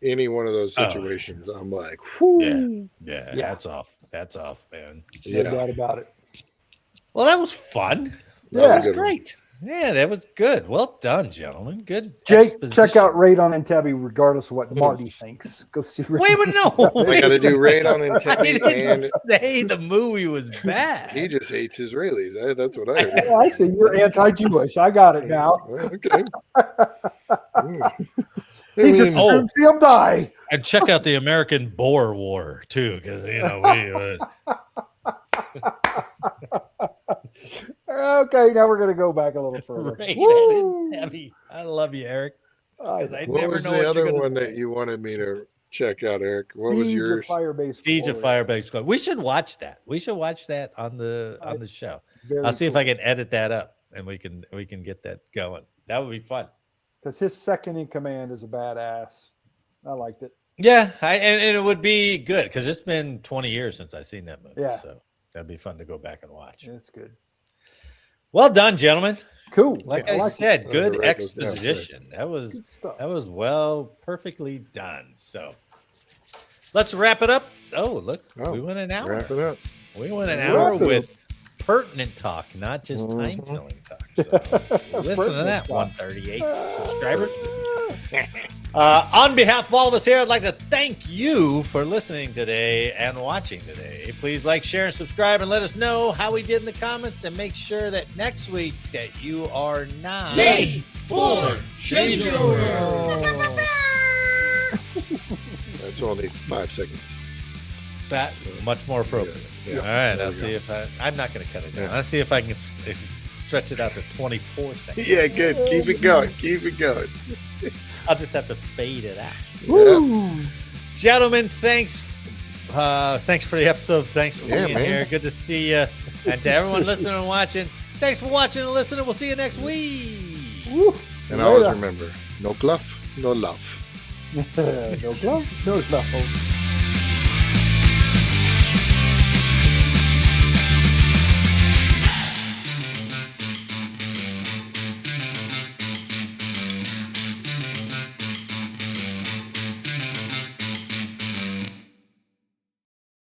Speaker 4: any one of those
Speaker 3: Oh.
Speaker 4: situations, I'm like, whew.
Speaker 3: Yeah.
Speaker 2: Yeah.
Speaker 3: That's off, man.
Speaker 2: No
Speaker 4: Yeah.
Speaker 2: doubt about it.
Speaker 3: Well, that was fun.
Speaker 4: That
Speaker 2: Yeah.
Speaker 3: That
Speaker 4: was
Speaker 3: was
Speaker 4: a good one.
Speaker 3: great. Yeah, that was good. Well done, gentlemen. Good.
Speaker 2: Jake,
Speaker 3: exposition.
Speaker 2: check out Radon and Tabby regardless of what Marty thinks. Go see
Speaker 3: Wait, but no.
Speaker 4: I got to do Radon and
Speaker 3: I
Speaker 4: Teddy, and
Speaker 3: didn't say the movie was bad.
Speaker 4: he just hates Israelis. That's what I heard.
Speaker 2: Oh, I see. You're anti-Jewish. I got it now.
Speaker 4: Well, okay.
Speaker 2: He just
Speaker 3: Oh.
Speaker 2: soon see him die.
Speaker 3: And check out the American Boer War too, because
Speaker 2: Okay, now we're gonna go back a little further.
Speaker 3: Right,
Speaker 2: Woo!
Speaker 3: that is heavy. I love you, Eric.
Speaker 2: I
Speaker 3: 'Cause I
Speaker 4: What
Speaker 3: never
Speaker 4: was
Speaker 3: know
Speaker 4: the
Speaker 3: what you're
Speaker 4: other
Speaker 3: gonna
Speaker 4: one
Speaker 3: say.
Speaker 4: that you wanted me to check out, Eric? What was
Speaker 2: Siege of
Speaker 4: yours?
Speaker 2: Firebase
Speaker 3: Siege of
Speaker 2: Glory.
Speaker 3: Firebase Squad. We should watch that. We should watch that on the show.
Speaker 2: Very
Speaker 3: I'll see if
Speaker 2: cool.
Speaker 3: I can edit that up and we can get that going. That would be fun.
Speaker 2: Because his second in command is a badass. I liked it.
Speaker 3: Yeah, and it would be good because it's been 20 years since I've seen that movie.
Speaker 2: Yeah.
Speaker 3: So that'd be fun to go back and watch.
Speaker 2: It's good.
Speaker 3: Well done, gentlemen.
Speaker 2: Cool.
Speaker 3: Like
Speaker 2: I
Speaker 3: I
Speaker 2: like it.
Speaker 3: said,
Speaker 4: I'm
Speaker 3: good
Speaker 4: gonna write those down,
Speaker 3: exposition. That
Speaker 2: Good
Speaker 3: was
Speaker 2: stuff.
Speaker 3: perfectly done. So let's wrap it up. Oh, look,
Speaker 4: Oh,
Speaker 3: we went an hour.
Speaker 4: Wrap it up.
Speaker 3: We went an
Speaker 2: Wrap
Speaker 3: hour
Speaker 2: it
Speaker 3: with pertinent talk, not just time filling talk. So listen to that,
Speaker 2: Pertinent talk.
Speaker 3: 138 subscribers. On behalf of all of us here, I'd like to thank you for listening today and watching today. Please like, share, and subscribe, and let us know how we did in the comments. And make sure that next week that you are not
Speaker 1: for changeover.
Speaker 4: That's only 5 seconds.
Speaker 3: that much more appropriate.
Speaker 4: Yeah.
Speaker 3: All right,
Speaker 4: There
Speaker 3: I'll
Speaker 4: we
Speaker 3: see
Speaker 4: go.
Speaker 3: if I'm not going to cut it down.
Speaker 4: Yeah.
Speaker 3: I'll see if I can stretch it out to 24 seconds.
Speaker 4: Yeah, good. Keep it going. Keep it going.
Speaker 3: I'll just have to fade it out.
Speaker 2: Woo!
Speaker 3: Gentlemen, thanks. Thanks for the episode. Thanks for
Speaker 4: Yeah,
Speaker 3: being
Speaker 4: man.
Speaker 3: here. Good to see you. And to everyone listening and watching, thanks for watching and listening. We'll see you next week.
Speaker 2: Woo!
Speaker 4: And always
Speaker 2: Later.
Speaker 4: remember, no bluff, no love.
Speaker 2: No glove, no love.